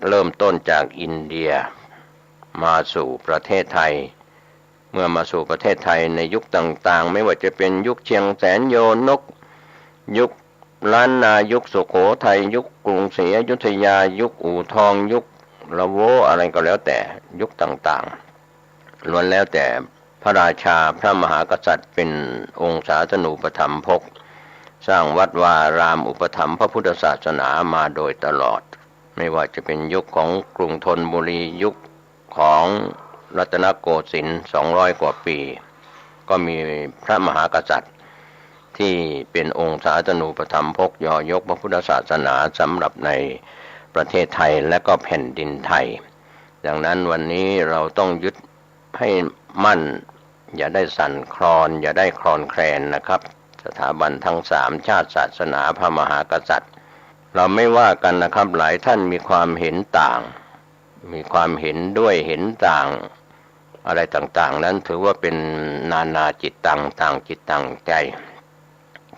เริ่มต้นจากอินเดียมาสู่ประเทศไทยเมื่อมาสู่ประเทศไทยในยุคต่างๆไม่ว่าจะเป็นยุคเชียงแสนโยนกยุคล้านนายุคสุโขทัยยุคกรุงศรีอยุธยายุคอู่ทองยุคละโวอะไรก็แล้วแต่ยุคต่างๆล้วนแล้วแต่พระราชาพระมหากษัตริย์เป็นองค์ศาสนูปถัมภกสร้างวัดวารามอุปถัมภ์พระพุทธศาสนามาโดยตลอดไม่ว่าจะเป็นยุคของกรุงธนบุรียุคของรัตนโกสินทร์200กว่าปีก็มีพระมหากษัตริย์ที่เป็นองค์ศาสนูปถัมภกย่อยกพระพุทธศาสนาสำหรับในประเทศไทยและก็แผ่นดินไทยดังนั้นวันนี้เราต้องยึดให้มั่นอย่าได้สั่นคลอนอย่าได้คลอนแคลนนะครับสถาบันทั้ง3ชาติศาสนาพระมหากษัตริย์เราไม่ว่ากันนะครับหลายท่านมีความเห็นต่างมีความเห็นด้วยเห็นต่างอะไรต่างๆนั้นถือว่าเป็นนานาจิตตังต่างจิตต่างใจ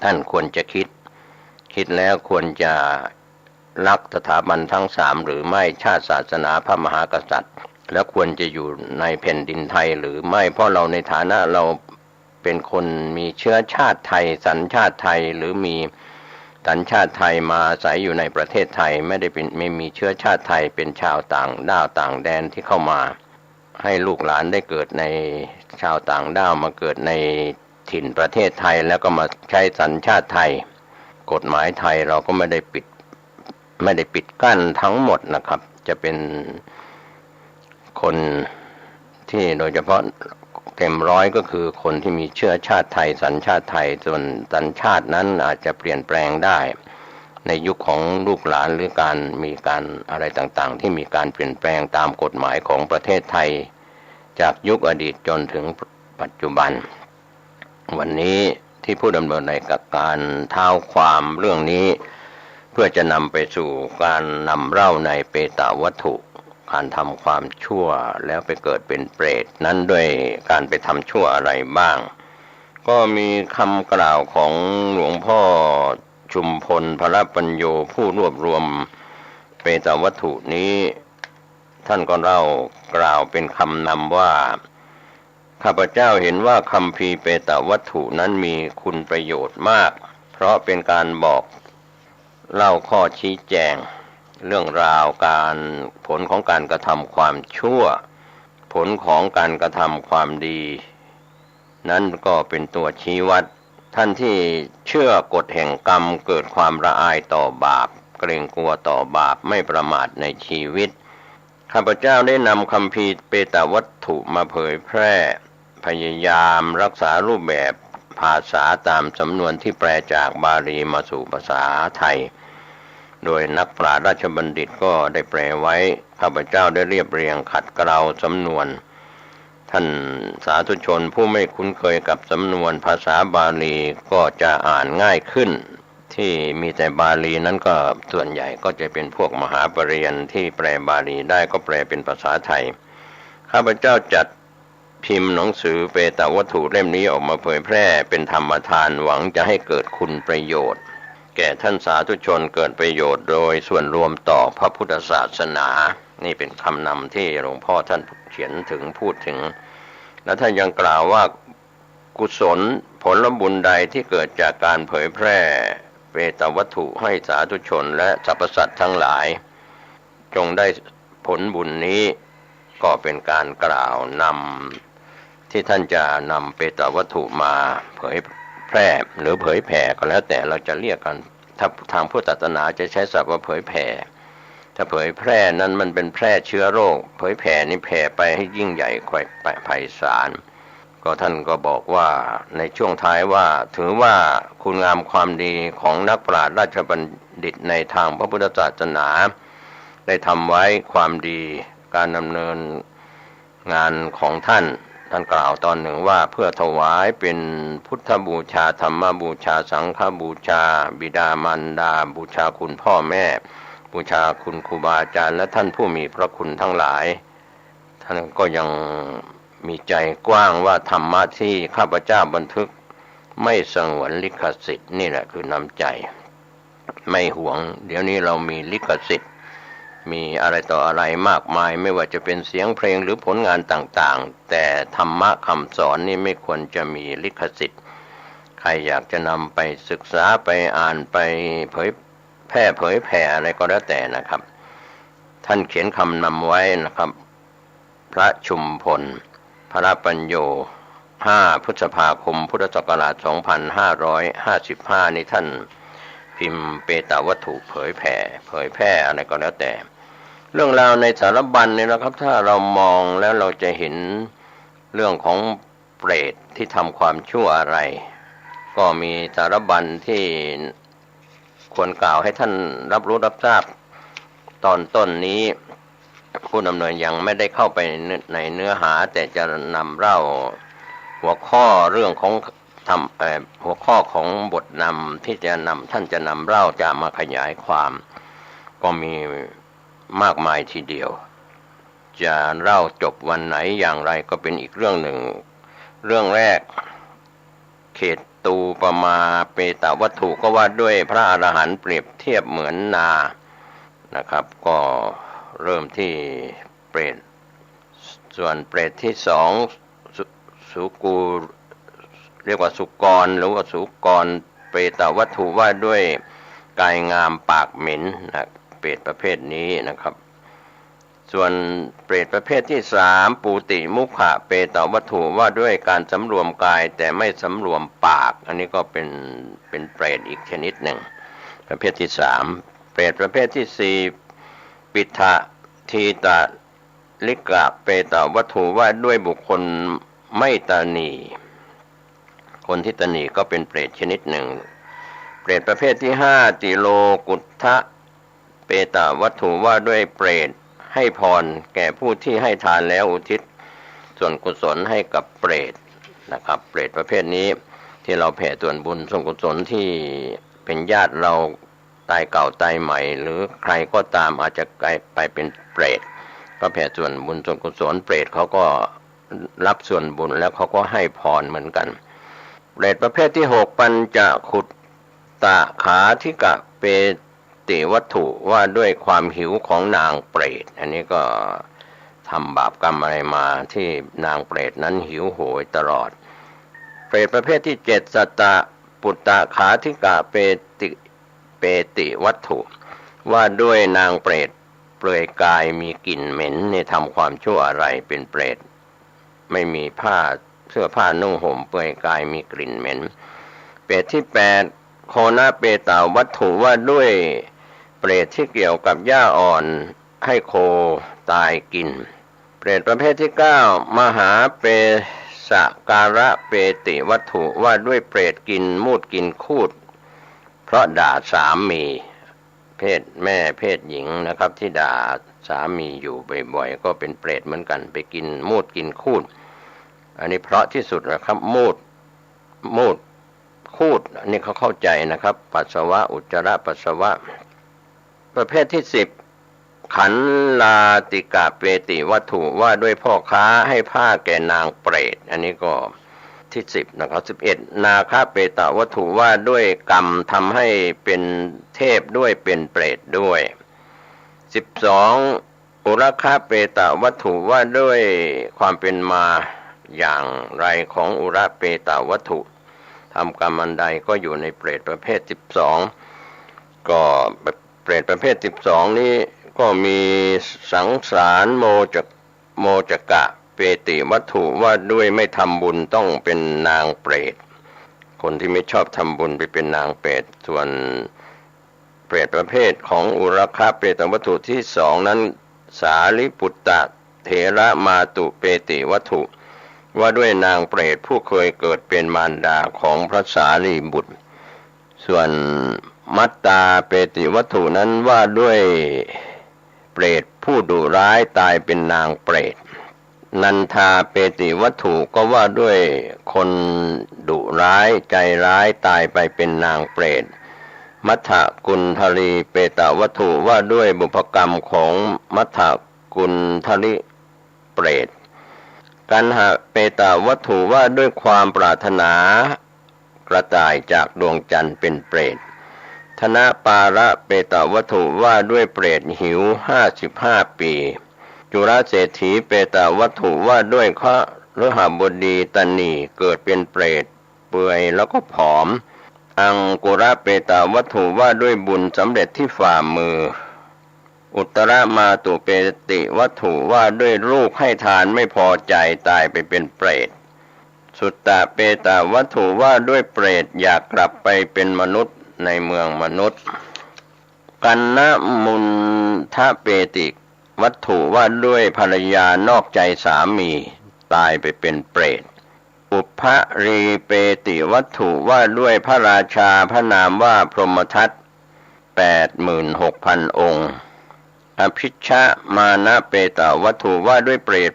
ท่านควรจะคิดแล้วควรจะรักสถาบันทั้ง3หรือไม่ชาติศาสนาพระมหากษัตริย์แล้วควรจะอยู่ในแผ่นดินไทยหรือไม่เพราะเราในฐานะเราเป็นคนมีเชื้อชาติไทยสัญชาติไทยหรือมีสัญชาติไทยมาอาศัยอยู่ในประเทศไทยไม่มีเชื้อชาติไทยเป็นชาวต่างด้าวต่างแดนที่เข้ามาให้ลูกหลานได้เกิดในชาวต่างด้าวมาเกิดในถิ่นประเทศไทยแล้วก็มาใช้สัญชาติไทยกฎหมายไทยเราก็ไม่ได้ปิดกั้นทั้งหมดนะครับจะเป็นคนที่โดยเฉพาะเต็มร้อยก็คือคนที่มีเชื้อชาติไทยสัญชาติไทยส่วนสัญชาตินั้นอาจจะเปลี่ยนแปลงได้ในยุคของลูกหลานหรือมีการอะไรต่างๆที่มีการเปลี่ยนแปลงตามกฎหมายของประเทศไทยจากยุคอดีตจนถึงปัจจุบันวันนี้ที่ผู้ดำเนินในการเท้าความเรื่องนี้เพื่อจะนำไปสู่การนำเล่าในเปตวัตถุ การทำความชั่วแล้วไปเกิดเป็นเปรตนั้นด้วยการไปทำชั่วอะไรบ้างก็มีคำกล่าวของหลวงพ่อชุมพลพระปัญโยผู้รวบรวมเปตวัตถุนี้ท่านก็เล่ากล่าวเป็นคำนำว่าข้าพเจ้าเห็นว่าคัมภีร์เปตวัตถุนั้นมีคุณประโยชน์มากเพราะเป็นการบอกเล่าข้อชี้แจงเรื่องราวการผลของการกระทำความชั่วผลของการกระทำความดีนั้นก็เป็นตัวชี้วัดท่านที่เชื่อกฎแห่งกรรมเกิดความละอายต่อบาปเกรงกลัวต่อบาปไม่ประมาทในชีวิตข้าพเจ้าได้นำคัมภีร์เปตวัตถุมาเผยแพร่พยายามรักษารูปแบบภาษาตามสำนวนที่แปลจากบาลีมาสู่ภาษาไทยโดยนักปราชญ์ราชบัณฑิตก็ได้แปลไว้ข้าพเจ้าได้เรียบเรียงขัดเกลาสำนวนท่านสาธุชนผู้ไม่คุ้นเคยกับสำนวนภาษาบาลีก็จะอ่านง่ายขึ้นที่มีแต่บาลีนั้นก็ส่วนใหญ่ก็จะเป็นพวกมหาปริญญาที่แปลบาลีได้ก็แปลเป็นภาษาไทยข้าพเจ้าจัดพิมพ์หนังสือเปตวัตถุเล่มนี้ออกมาเผยแพร่เป็นธรรมทานหวังจะให้เกิดคุณประโยชน์แก่ท่านสาธุชนเกิดประโยชน์โดยส่วนรวมต่อพระพุทธศาสนานี่เป็นคำนำที่หลวงพ่อท่านเขียนถึงพูดถึงและท่านยังกล่าวว่ากุศลผลบุญใดที่เกิดจากการเผยแพร่เปตวัตถุให้สาธุชนและสรรพสัตว์ทั้งหลายจงได้ผลบุญนี้ก็เป็นการกล่าวนำที่ท่านจะนำเปตวัตถุมาเผยแพร่หรือเผยแผ่ก็แล้วแต่เราจะเรียกกันถ้าทางพุทธศาสนาจะใช้ศัพท์ว่าเผยแผ่ถ้าเผยแพร่นั้นมันเป็นแพร่เชื้อโรคเผยแผ่นี่แผ่ไปให้ยิ่งใหญ่ไพศาลก็ท่านก็บอกว่าในช่วงท้ายว่าถือว่าคุณงามความดีของนักปราชญ์ราชบัณฑิตในทางพระพุทธศาสนาได้ทำไว้ความดีการดำเนินงานของท่านกล่าวตอนหนึ่งว่าเพื่อถวายเป็นพุทธบูชาธรรมบูชาสังฆบูชาบิดามารดาบูชาคุณพ่อแม่บูชาคุณครูบาอาจารย์และท่านผู้มีพระคุณทั้งหลายท่านก็ยังมีใจกว้างว่าธรรมะที่ข้าพเจ้าบันทึกไม่สงวนลิขสิทธิ์นี่แหละคือน้ำใจไม่หวงเดี๋ยวนี้เรามีลิขสิทธิ์มีอะไรต่ออะไรมากมายไม่ว่าจะเป็นเสียงเพลงหรือผลงานต่างๆแต่ธรรมะคำสอนนี่ไม่ควรจะมีลิขสิทธิ์ใครอยากจะนำไปศึกษาไปอ่านไปเผยแผ่อะไรก็แล้วแต่นะครับท่านเขียนคำนำไว้นะครับพระชุมพลพระปัญโย5 พฤษภาคมพุทธศักราช 2555นี่ท่านพิมพ์เปตวัตถุเผยแผ่อะไรก็แล้วแต่เรื่องราวในสารบัญเนี่ยนะครับถ้าเรามองแล้วเราจะเห็นเรื่องของเปรตที่ทำความชั่วอะไรก็มีสารบัญที่ควรกล่าวให้ท่านรับรู้รับทราบตอนต้นนี้ผู้ดำเนินยังไม่ได้เข้าไปในเนื้อหาแต่จะนำเล่าหัวข้อเรื่องของหัวข้อของบทนำที่ท่านจะนำเล่าจะมาขยายความก็มีมากมายทีเดียวจะเล่าจบวันไหนอย่างไรก็เป็นอีกเรื่องหนึ่งเรื่องแรกเขตตูปมาเปตวัตถุก็ว่าด้วยพระอรหันต์เปรียบเทียบเหมือนนานะครับก็เริ่มที่เปรตส่วนเปรตที่สองสุกูเรียกว่าสุกรหรือว่าสุกรเปตวัตถุว่าด้วยกายงามปากเหม็นนะเปรตประเภทนี้นะครับส่วนเปรตประเภทที่สามปูติมุขะเปตวัตถุว่าด้วยการสำรวมกายแต่ไม่สำรวมปากอันนี้ก็เป็นเปรตอีกชนิดหนึ่งประเภทที่สามเปรตประเภทที่สี่ปิทะทีตะลิกะเปตวัตถุว่าด้วยบุคคลไม่ตนีคนที่ตนีก็เป็นเปรตชนิดหนึ่งเปรตประเภทที่ห้าติโลกุฏทะเปตวัตถุว่าด้วยเปรตให้พรแก่ผู้ที่ให้ทานแล้วอุทิศส่วนกุศลให้กับเปรตนะครับเปรตประเภทนี้ที่เราแผ่ส่วนบุญส่วนกุศลที่เป็นญาติเราตายเก่าตายใหม่หรือใครก็ตามอาจจะกลายไปเป็นเปรต ก็แผ่ส่วนบุญส่วนกุศลเปรตเขาก็รับส่วนบุญแล้วเขาก็ให้พรเหมือนกันเปรตประเภทที่6ปัญจขุตตะขาธิกะเปติวัตถุว่าด้วยความหิวของนางเปรตอันนี้ก็ทำบาปกรรมอะไรมาที่นางเปรตนั้นหิวโหยตลอดเปรตประเภทที่7สัตตปุตตะขาธิกะเปติวัตถุว่าด้วยนางเปรตเปลือยกายมีกลิ่นเหม็นนี่ทำความชั่วอะไรเป็นเปรตไม่มีผ้าเสื้อผ้านุ่งห่มเปลือยกายมีกลิ่นเหม็นเปรตที่8โคนะเปตาวัตถุว่าด้วยเปรตที่เกี่ยวกับหญ้าอ่อนให้โคตายกินเปรตประเภทที่9มหาเปสการะเปติวัตถุว่าด้วยเปรตกินมูดกินคูดเพราะด่าสามีเพศแม่เพศหญิงนะครับที่ด่าสามีอยู่บ่อยๆก็เป็นเปรตเหมือนกันไปกินมูดกินคูดอันนี้เพราะที่สุดนะครับมูดคูดอันนี้เขาเข้าใจนะครับปัสสาวะอุจจาระปัสสาวะประเภทที่10ขันลาติกะเปติวัตถุว่าด้วยพ่อค้าให้ผ้าแก่นางเปรตอันนี้ก็ที่10นะครับ11นาคเปตวัตถุว่าด้วยกรรมทำให้เป็นเทพด้วยเป็นเปรตด้วย12อุรคเปตวัตถุว่าด้วยความเป็นมาอย่างไรของอุระเปตวัตถุทำกรรมอันใดก็อยู่ในเปรตประเภท12ก็เปรตประเภท12นี้ก็มีสังสารโมจกะเปติวัตถุว่าด้วยไม่ทำบุญต้องเป็นนางเปรตคนที่ไม่ชอบทำบุญไปเป็นนางเปรตส่วนเปรตประเภทของอุรคเปตวัตถุที่2นั้นสาลิปุตตะเถระมาตุเปติวัตถุว่าด้วยนางเปรตผู้เคยเกิดเป็นมารดาของพระสารีบุตรส่วนมัตตาเปติวัตถุนั้นว่าด้วยเปรตผู้ดุร้ายตายเป็นนางเปรตนันทาเปติวัตถุก็ว่าด้วยคนดุร้ายใจร้ายตายไปเป็นนางเปรตมัทธกุณฑลีเปตวัตถุว่าด้วยบุพกรรมของมัทธกุณฑลีเปรตกันหะเปตวัตถุว่าด้วยความปรารถนากระต่ายจากดวงจันทร์เป็นเปรตธนปาระเปตวัตถุว่าด้วยเปรตหิว55 ปีจุลเศรษฐีเปตวัตถุว่าด้วยขฤหบดีตนีเกิดเป็นเปรตเปื่อยแล้วก็ผอมอังกุระเปตวัตถุว่าด้วยบุญสำเร็จที่ฝ่ามืออุตรมาตุเปติวัตถุว่าด้วยลูกให้ทานไม่พอใจตายไปเป็นเปรตสุตตะเปตวัตถุว่าด้วยเปรตอยากกลับไปเป็นมนุษย์ในเมืองมนุษย์กันนะมุนทะเปติวัตถุว่าด้วยภรรยานอกใจสามีตายไปเป็นเปรตอุปรีเปติวัตถุว่าด้วยพระราชาพระนามว่าพรหมทัต 86,000 องค์อภิชะมานะเปตวัตถุว่าด้วยเปรต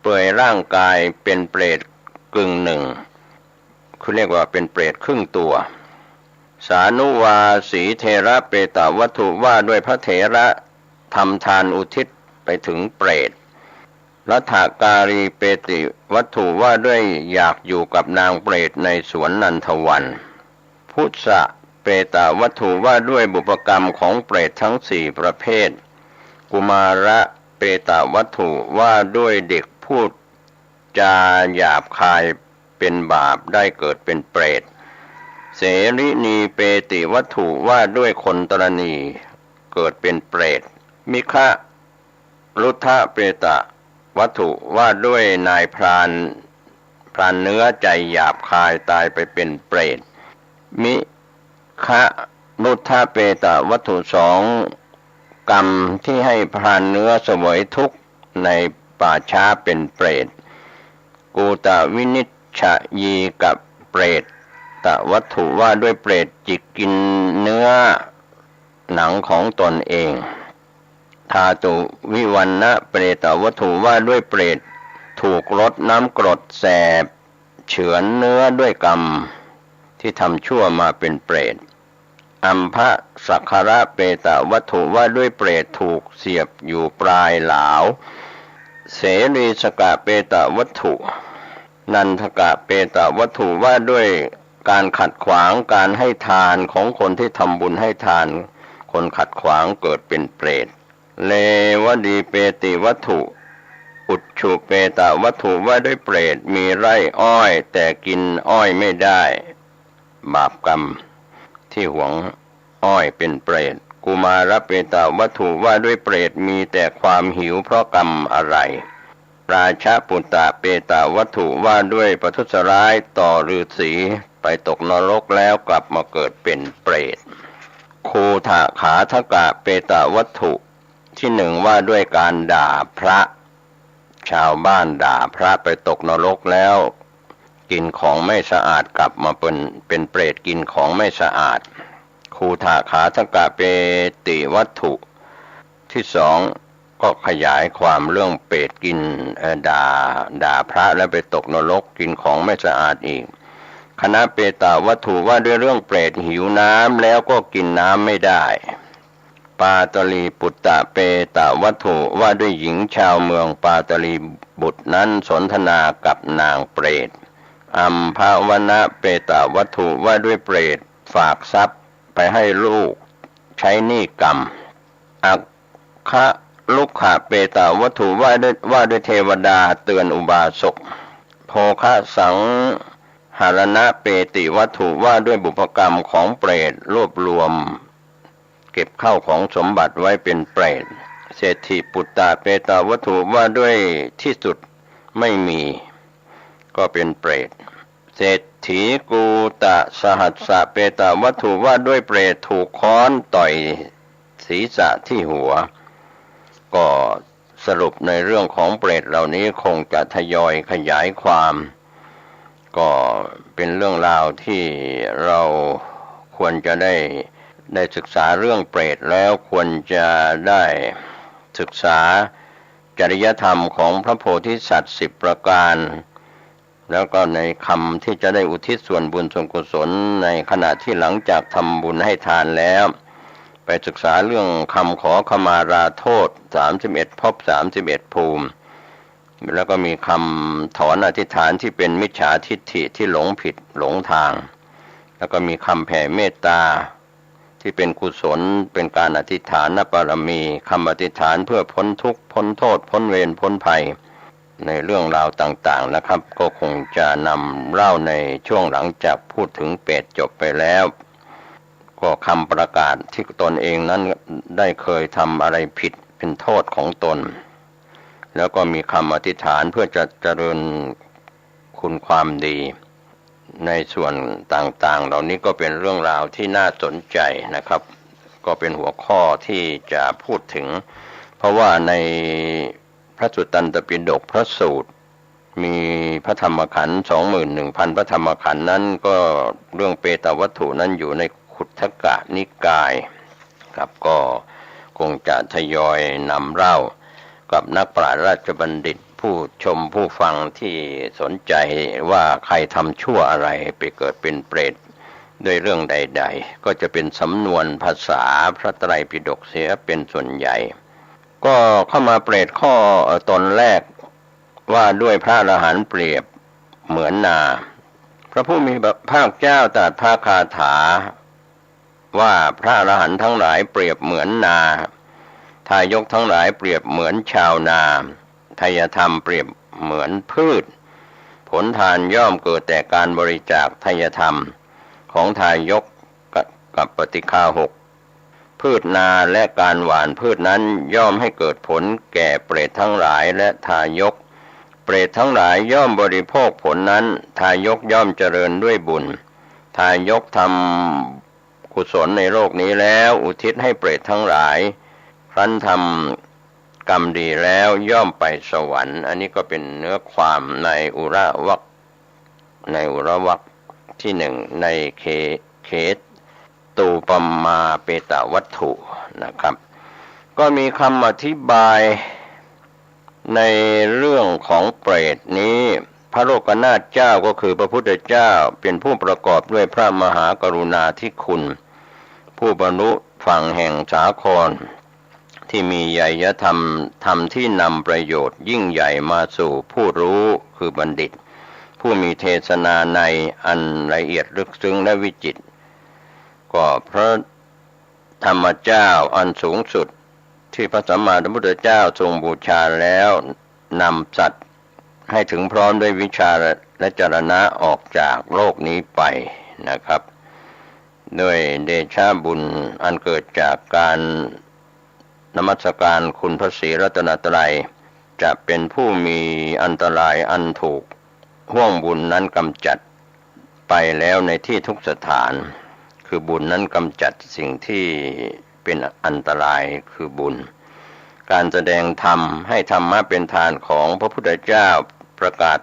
เปื่อยร่างกายเป็นเปรตกึ่งหนึ่งคือเรียกว่าเป็นเปรตครึ่งตัวสานุวาสีเทระเปตวัตถุว่าด้วยพระเถระทำทานอุทิศไปถึงเปรตรัฐการีเปติวัตถุว่าด้วยอยากอยู่กับนางเปรตในสวนนันทวันพุทธะเปตวัตถุว่าด้วยบุพกรรมของเปรตทั้ง4ประเภทกุมาระเปตวัตถุว่าด้วยเด็กพูดจาหยาบคายเป็นบาปได้เกิดเป็นเปรตเสรินีเปติวัตถุว่าด้วยคนตรณีเกิดเป็นเปรตมิคะรุทธะเปตวัตถุว่าด้วยนายพรานเนื้อใจหยาบคายตายไปเป็นเปรตมิคะรุทธะเปตวัตถุ2กรรมที่ให้พรานเนื้อเสวยทุกข์ในป่าช้าเป็นเปรตกูตวินิชชยีกับเปรตตวัตถุว่าด้วยเปรตจิกกินเนื้อหนังของตนเองธาตุวิวันนะเปรตวัตถุว่าด้วยเปรตถูกรดน้ำกรดแสบเฉือนเนื้อด้วยกรรมที่ทำชั่วมาเป็นเปรต อัมภสักขระเปตวัตถุว่าด้วยเปรตถูกเสียบอยู่ปลายหลาวเสรีสกะเปตวัตถุนันทกะเปตวัตถุว่าด้วยการขัดขวางการให้ทานของคนที่ทำบุญให้ทานคนขัดขวางเกิดเป็นเปรตเลวดีเปติวัตถุอุจฉุเปตวัตถุว่าด้วยเปรตมีไร่อ้อยแต่กินอ้อยไม่ได้บาปกรรมที่หวงอ้อยเป็นเปรตกุมารเปตวัตถุว่าด้วยเปรตมีแต่ความหิวเพราะกรรมอะไรราชปุตตะเปตวัตถุว่าด้วยประทุษร้ายต่อฤาษีไปตกนรกแล้วกลับมาเกิดเป็นเปรตคูถาขาทกะเปตวัตถุที่หนึ่งว่าด้วยการด่าพระชาวบ้านด่าพระไปตกนรกแล้วกินของไม่สะอาดกลับมาเป็นเปรตกินของไม่สะอาดคูถาขาทกะเปติวัตถุที่สองก็ขยายความเรื่องเปรตกินด่าพระแล้วไปตกนรกกินของไม่สะอาดอีกคณะเปตวัตถุว่าด้วยเรื่องเปรตหิวน้ำแล้วก็กินน้ำไม่ได้ปาตลีปุตตะเปตวัตถุว่าด้วยหญิงชาวเมืองปาตลีบุตรนั้นสนทนากับนางเปรตอัมภาวนะเปตวัตถุว่าด้วยเปรตฝากทรัพย์ไปให้ลูกใช้หนี้กรรมอัคคะลุกขะเปตวัตถุว่าด้วยเทวดาเตือนอุบาสกโภคะสังหารณะเปติวัตถุว่าด้วยบุพกรรมของเปรตรวบรวมเก็บเข้าของสมบัติไว้เป็นเปรตเศรษฐีปุตตะเปตวัตถุว่าด้วยที่สุดไม่มีก็เป็นเปรตเศรษฐีกูตะสหัสสะเปตวัตถุว่าด้วยเปรตถูกค้อนต่อยศีรษะที่หัวก็สรุปในเรื่องของเปรตเหล่านี้คงจะทยอยขยายความก็เป็นเรื่องราวที่เราควรจะได้ศึกษาเรื่องเปรตแล้วควรจะได้ศึกษาจริยธรรมของพระโพธิสัตว์10ประการแล้วก็ในคำที่จะได้อุทิศส่วนบุญส่วนกุศลในขณะที่หลังจากทำบุญให้ทานแล้วไปศึกษาเรื่องคำขอขมาลาโทษ31ภพ31ภูมิแล้วก็มีคำถอนอธิษฐานที่เป็นมิจฉาทิฏฐิที่หลงผิดหลงทางแล้วก็มีคำแผ่เมตตาที่เป็นกุศลเป็นการอธิษฐานบารมีคำอธิษฐานเพื่อพ้นทุกข์พ้นโทษพ้นเวรพ้นภัยในเรื่องราวต่างๆนะครับก็คงจะนำเล่าในช่วงหลังจากพูดถึงเปรตจบไปแล้วก็คำประกาศที่ตนเองนั้นได้เคยทำอะไรผิดเป็นโทษของตนแล้วก็มีคำอธิษฐานเพื่อจะเจริญคุณความดีในส่วนต่างๆเหล่านี้ก็เป็นเรื่องราวที่น่าสนใจนะครับก็เป็นหัวข้อที่จะพูดถึงเพราะว่าในพระสุตตันตปิฎกพระสูตรมีพระธรรมขันธ์ 21,000 พระธรรมขันธ์นั้นก็เรื่องเปตวัตถุนั้นอยู่ในขุททกนิกายครับก็คงจะทยอยนำเล่ากับนักปราชญ์ราชบัณฑิตผู้ชมผู้ฟังที่สนใจว่าใครทำชั่วอะไรไปเกิดเป็นเปรตด้วยเรื่องใดๆก็จะเป็นสำนวนภาษาพระไตรปิฎกเสียเป็นส่วนใหญ่ก็เข้ามาเปรตข้อตนแรกว่าด้วยพระอรหันต์เปรียบเหมือนนาพระผู้มีพระภาคเจ้าตรัสพระคาถาว่าพระอรหันต์ทั้งหลายเปรียบเหมือนนาทายกทั้งหลายเปรียบเหมือนชาวนาทายธรรมเปรียบเหมือนพืชผลทานย่อมเกิดแต่การบริจาคทายธรรมของทายกกับปฏิฆาหกพืชนาและการหว่านพืชนั้นย่อมให้เกิดผลแก่เปรตทั้งหลายและทายกเปรตทั้งหลายย่อมบริโภคผลนั้นทายกย่อมเจริญด้วยบุญทายกทำกุศลในโลกนี้แล้วอุทิศให้เปรตทั้งหลายครั้นทำกรรมดีแล้วย่อมไปสวรรค์อันนี้ก็เป็นเนื้อความในอุระวรรคที่หนึ่งในเขตูปมาเปตวัตถุนะครับก็มีคำอธิบายในเรื่องของเปรตนี้พระโลกนาถเจ้าก็คือพระพุทธเจ้าเป็นผู้ประกอบด้วยพระมหากรุณาธิคุณ ผู้บรรลุฝั่งแห่งสาครที่มีไวยธรรมที่นำประโยชน์ยิ่งใหญ่มาสู่ผู้รู้คือบัณฑิตผู้มีเทศนาในอันละเอียดลึกซึ้งและวิจิตรก็พระธรรมเจ้าอันสูงสุดที่พระสัมมาสัมพุทธเจ้าทรงบูชาแล้วนำสัตว์ให้ถึงพร้อมด้วยวิชาและจรณะออกจากโลกนี้ไปนะครับด้วยเดชะบุญอันเกิดจากการนมัสการคุณพระศรีรัตนตรัยจะเป็นผู้มีอันตรายอันถูกห่วงบุญนั้นกำจัดไปแล้วในที่ทุกสถานคือบุญนั้นกำจัดสิ่งที่เป็นอันตรายคือบุญการแสดงธรรมให้ธรรมะเป็นทานของพระพุทธเจ้าประกาศ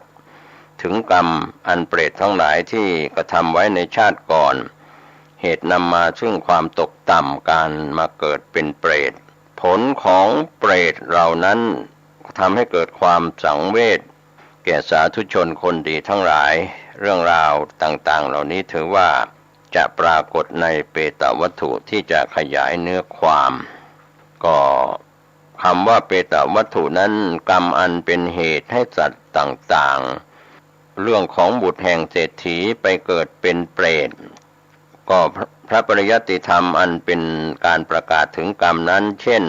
ถึงกรรมอันเปรตทั้งหลายที่กระทำไว้ในชาติก่อนเหตุนำมาซึ่งความตกต่ำการมาเกิดเป็นเปรตผลของเปรตเหล่านั้นทำให้เกิดความสังเวชแก่สาธุชนคนดีทั้งหลายเรื่องราวต่างๆเหล่านี้ถือว่าจะปรากฏในเปตวัตถุที่จะขยายเนื้อความก็คำว่าเปตวัตถุนั้นกรรมอันเป็นเหตุให้สัตว์ต่างๆเรื่องของบุตรแห่งเศรษฐีไปเกิดเป็นเปรตก็พระปริยัติธรรมอันเป็นการประกาศถึงกรรมนั้นเช่น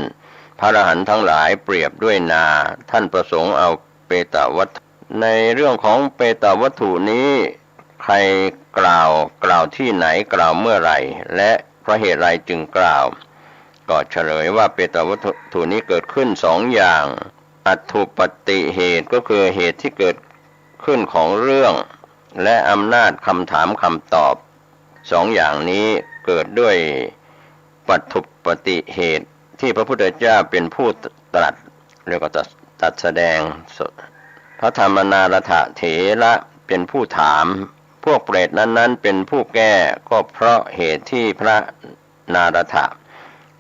พระอรหันต์ทั้งหลายเปรียบด้วยนาท่านประสงค์เอาเปตวัตถุในเรื่องของเปตวัตถุนี้ใครกล่าวที่ไหนกล่าวเมื่อไหร่และเพราะเหตุไรจึงกล่าวก็เฉลยว่าเปตวัตถุนี้เกิดขึ้นสองอย่างอัตถุปฏิเหตุก็คือเหตุที่เกิดขึ้นของเรื่องและอำนาจคำถามคำตอบสองอย่างนี้เกิดด้วยปัตถุปฏิเหตุที่พระพุทธเจ้าเป็นผู้ตรัสเรียกว่าตรัสแสดงพระธรรมนารถเถระเป็นผู้ถามพวกเปรตนั้นเป็นผู้แก้ก็เพราะเหตุที่พระนารถ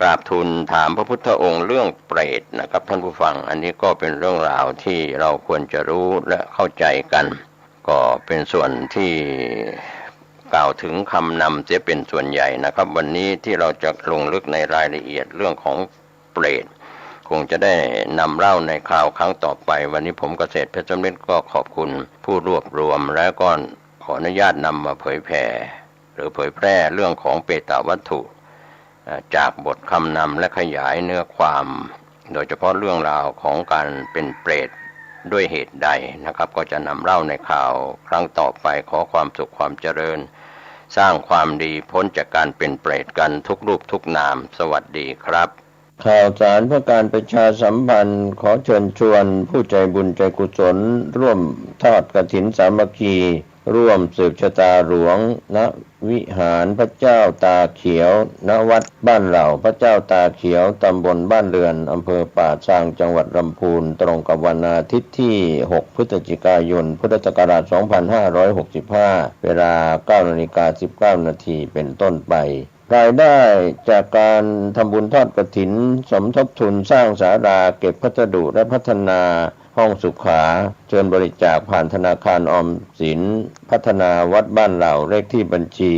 กราบทูลถามพระพุทธองค์เรื่องเปรตนะครับท่านผู้ฟังอันนี้ก็เป็นเรื่องราวที่เราควรจะรู้และเข้าใจกันก็เป็นส่วนที่กล่าวถึงคำนำเสียเป็นส่วนใหญ่นะครับวันนี้ที่เราจะลงลึกในรายละเอียดเรื่องของเปรตคงจะได้นำเล่าในคราวครั้งต่อไปวันนี้ผมเกษตรเพชรสำเร็จก็ขอบคุณผู้รวบรวมและก็ขออนุญาตนำมาเผยแผ่หรือเผยแพร่เรื่องของเปตวัตถุจากบทคำนำและขยายเนื้อความโดยเฉพาะเรื่องราวของการเป็นเปรตด้วยเหตุใดนะครับก็จะนำเล่าในข่าวครั้งต่อไปขอความสุขความเจริญสร้างความดีพ้นจากการเป็นเปรตกันทุกรูปทุกนามสวัสดีครับข่าวสารเพื่อการประชาสัมพันธ์ขอเชิญชวนผู้ใจบุญใจกุศลร่วมทอดกฐินสามัคคีร่วมสืบชะตาหลวงณวิหารพระเจ้าตาเขียวณวัดบ้านเหล่าพระเจ้าตาเขียวตำบลบ้านเรือนอำเภอป่าซางจังหวัดลำพูนตรงกับวันอาทิตย์ที่6พฤศจิกายนพุทธศักราช2565เวลา 9:19 น.เป็นต้นไปรายได้จากการทำบุญทอดกฐินสมทบทุนสร้างศาลาเก็บพัสดุและพัฒนาห้องสุขาเชิญบริจาคผ่านธนาคารออมสินพัฒนาวัดบ้านเหล่าเลขที่บัญชี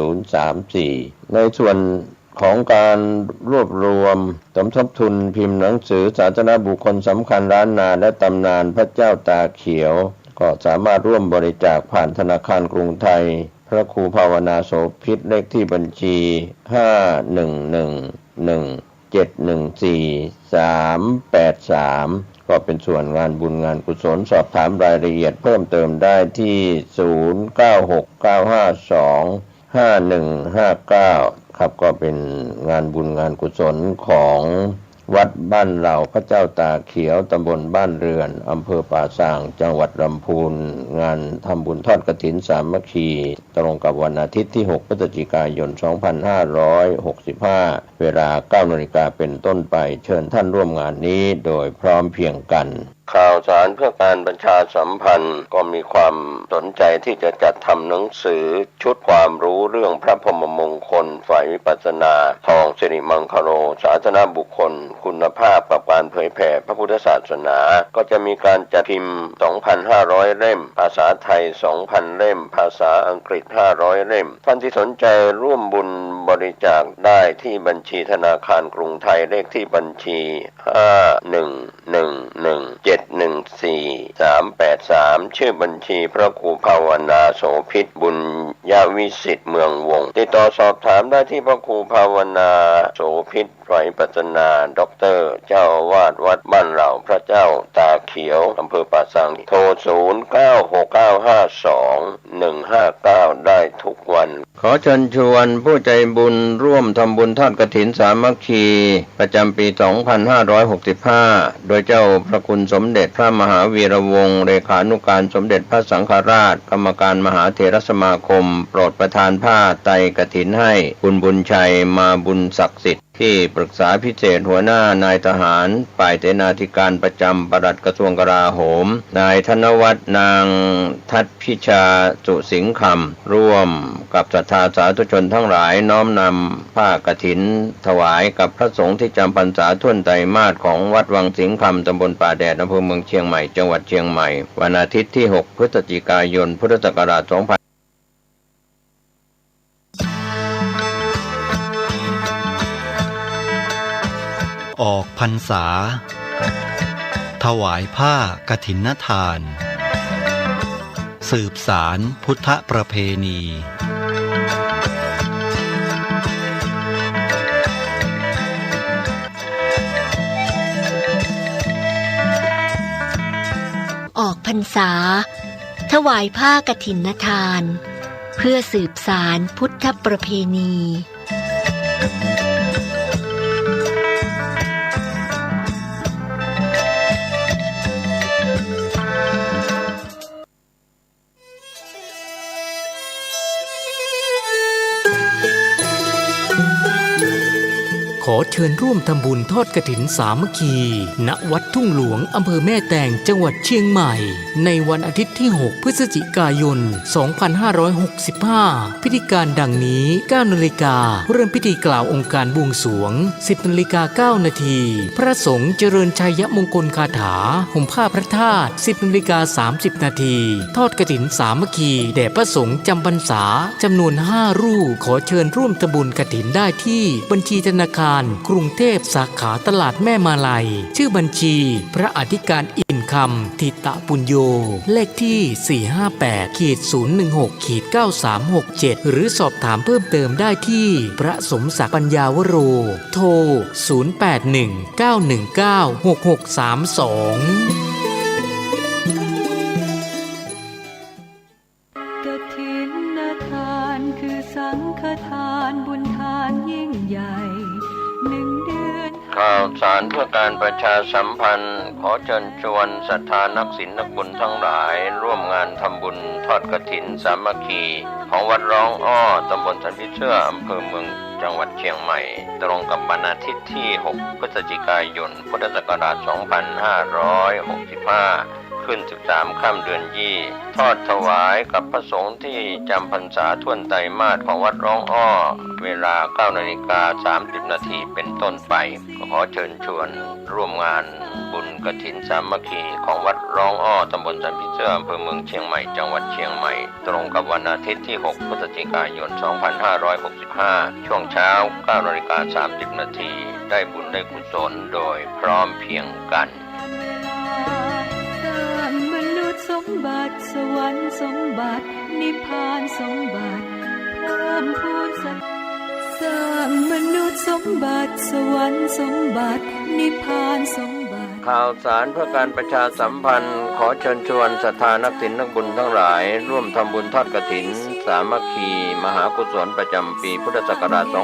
02029157434ในส่วนของการรวบรวมสมทบทุนพิมพ์หนังสือสาธารณบุคคลสำคัญล้านนาและตำนานพระเจ้าตาเขียวก็สามารถร่วมบริจาคผ่านธนาคารกรุงไทยพระครูภาวนาโสภิตเลขที่บัญชี5111714383ก็เป็นส่วนงานบุญงานกุศลสอบถามรายละเอียดเพิ่มเติมได้ที่0969525159ครับก็เป็นงานบุญงานกุศลของวัดบ้านเหล่าพระเจ้าตาเขียวตำบลบ้านเรือนอำเภอป่าซางจังหวัดลำพูนงานทำบุญทอดกฐินสามัคคีตรงกับวันอาทิตย์ที่6พฤศจิกายน2565เวลา 9:00 น.เป็นต้นไปเชิญท่านร่วมงานนี้โดยพร้อมเพรียงกัน ข่าวสารเพื่อการประชาสัมพันธ์ก็มีความสนใจที่จะจัดทำหนังสือชุดความรู้เรื่องพระพรหมมงคลฝ่ายวิปัสสนาทองสิริมังคโลสาธารณบุคคลคุณภาพกับการเผยแผ่พระพุทธศาสนาก็จะมีการจัดพิมพ์ 2,500 เล่มภาษาไทย 2,000 เล่มภาษาอังกฤษ 500 เล่มท่านที่สนใจร่วมบุญบริจาคได้ที่บัญชีธนาคารกรุงไทยเลขที่บัญชี 5111714383 ชื่อบัญชีพระครูภาวนาโสภิตบุญญาวิสิทธิ์เมืองวงศ์ติดต่อสอบถามได้ที่พระครูภาวนาโสภิตฝ่ายวิปัสสนาด็อกเตอร์เจ้าอาวาสวัดบ้านเหล่าพระเจ้าตาเขียวอำเภอป่าสังโทร 0969521159 ได้ทุกวันขอเชิญชวนผู้ใจบุญร่วมทำบุญทอดกฐินสามัคคีประจำปี 2565 โดยเจ้าพระคุณสมเด็จพระมหาวีระวงศ์เลขานุการสมเด็จพระสังฆราชกรรมการมหาเถรสมาคมโปรดประทานผ้าไตรกฐินให้คุณบุญชัยมาบุญศักดิ์สิทธิ์ที่ปรึกษาพิเศษหัวหน้านายทหารฝ่ายเสนาธิการประจำปลัดกระทรวงกลาโหมนายธนวัฒน์นางทัตพิชาสุสิงห์คำร่วมกับศรัทธาสาธุชนทั้งหลายน้อมนำผ้ากฐินถวายกับพระสงฆ์ที่จำพรรษาท่วนไตรมาสของวัดวังสิงห์คำตำบลป่าแดดอำเภอเมืองเชียงใหม่จังหวัดเชียงใหม่วันอาทิตย์ที่ 6 พฤศจิกายนพุทธศักราช 2000ออกพรรษาถวายผ้ากฐินทานสืบสารพุทธประเพณีออกพรรษาถวายผ้ากฐินทานเพื่อสืบสารพุทธประเพณีขอเชิญร่วมทำบุญทอดกฐินสามัคคีณวัดทุ่งหลวงอำเภอแม่แตงจังหวัดเชียงใหม่ในวันอาทิตย์ที่ 6 พฤศจิกายน 2565 พิธีการดังนี้ 9 นาฬิกาเริ่มพิธีกล่าวองค์การบวงสรวง 10 นาฬิกา 9 นาที พระสงฆ์เจริญชัยมงคลคาถาห่มผ้าพระธาตุ 10 นาฬิกา 30 นาทีทอดกฐินสามัคคีแด่พระสงฆ์จำพรรษาจำนวน 5 รูปขอเชิญร่วมทำบุญกฐินได้ที่บัญชีธนาคารกรุงเทพสาขาตลาดแม่มาลัยชื่อบัญชีพระอธิการอินคำทิตะปุญโญเลขที่ 458-016-9367 หรือสอบถามเพิ่มเติมได้ที่พระสมศักดิ์ปัญญาวโรโทร 0819196632กฐินทานคือสังฆทานบุญทานยิ่งใหญ่1 เดือนข่าวสารเพื่อการประชาสัมพันธ์ขอเชิญชวนศรัทธานักศีลนักบุญทั้งหลายร่วมงานทำบุญทอดกฐินสามัคคีของวัดร้องอ้อตำบลสันพิเชื่ออำเภอเมืองจังหวัดเชียงใหม่ตรงกับวันอาทิตย์ที่ 6 พฤศจิกายน พุทธศักราช 2565 ขึ้น 13 ค่ำเดือนยี่ทอดถวายกับพระสงฆ์ที่จำพรรษาท่วนไตรมาสของวัดร้องอ้อเวลา 9:30 นาทีเป็นต้นไปขอเชิญชวนร่วมงานบุญกฐินสามัคคีของวัดร้องอ้อตำบลสันพิเชื่ออำเภอเมืองเชียงใหม่จังหวัดเชียงใหม่ตรงกับวันอาทิตย์ที่ 6 พฤศจิกายน 2565 ช่วงเช้า 9:30 นาทีได้บุญได้กุศลโดยพร้อมเพรียงกันมนุษย์สมบัติสวรรค์สมบัตินิพพานสมบัติเพิ่มพูนสร้างมนุษย์สมบัติสวรรค์สมบัตินิพพานสมบัติข่าวสารเพื่อการประชาสัมพันธ์ขอเชิญชวนศรัทธานักศีลนักบุญทั้งหลายร่วมทำบุญทอดกฐินสามัคคีมหากุศลประจำปีพุทธศักราช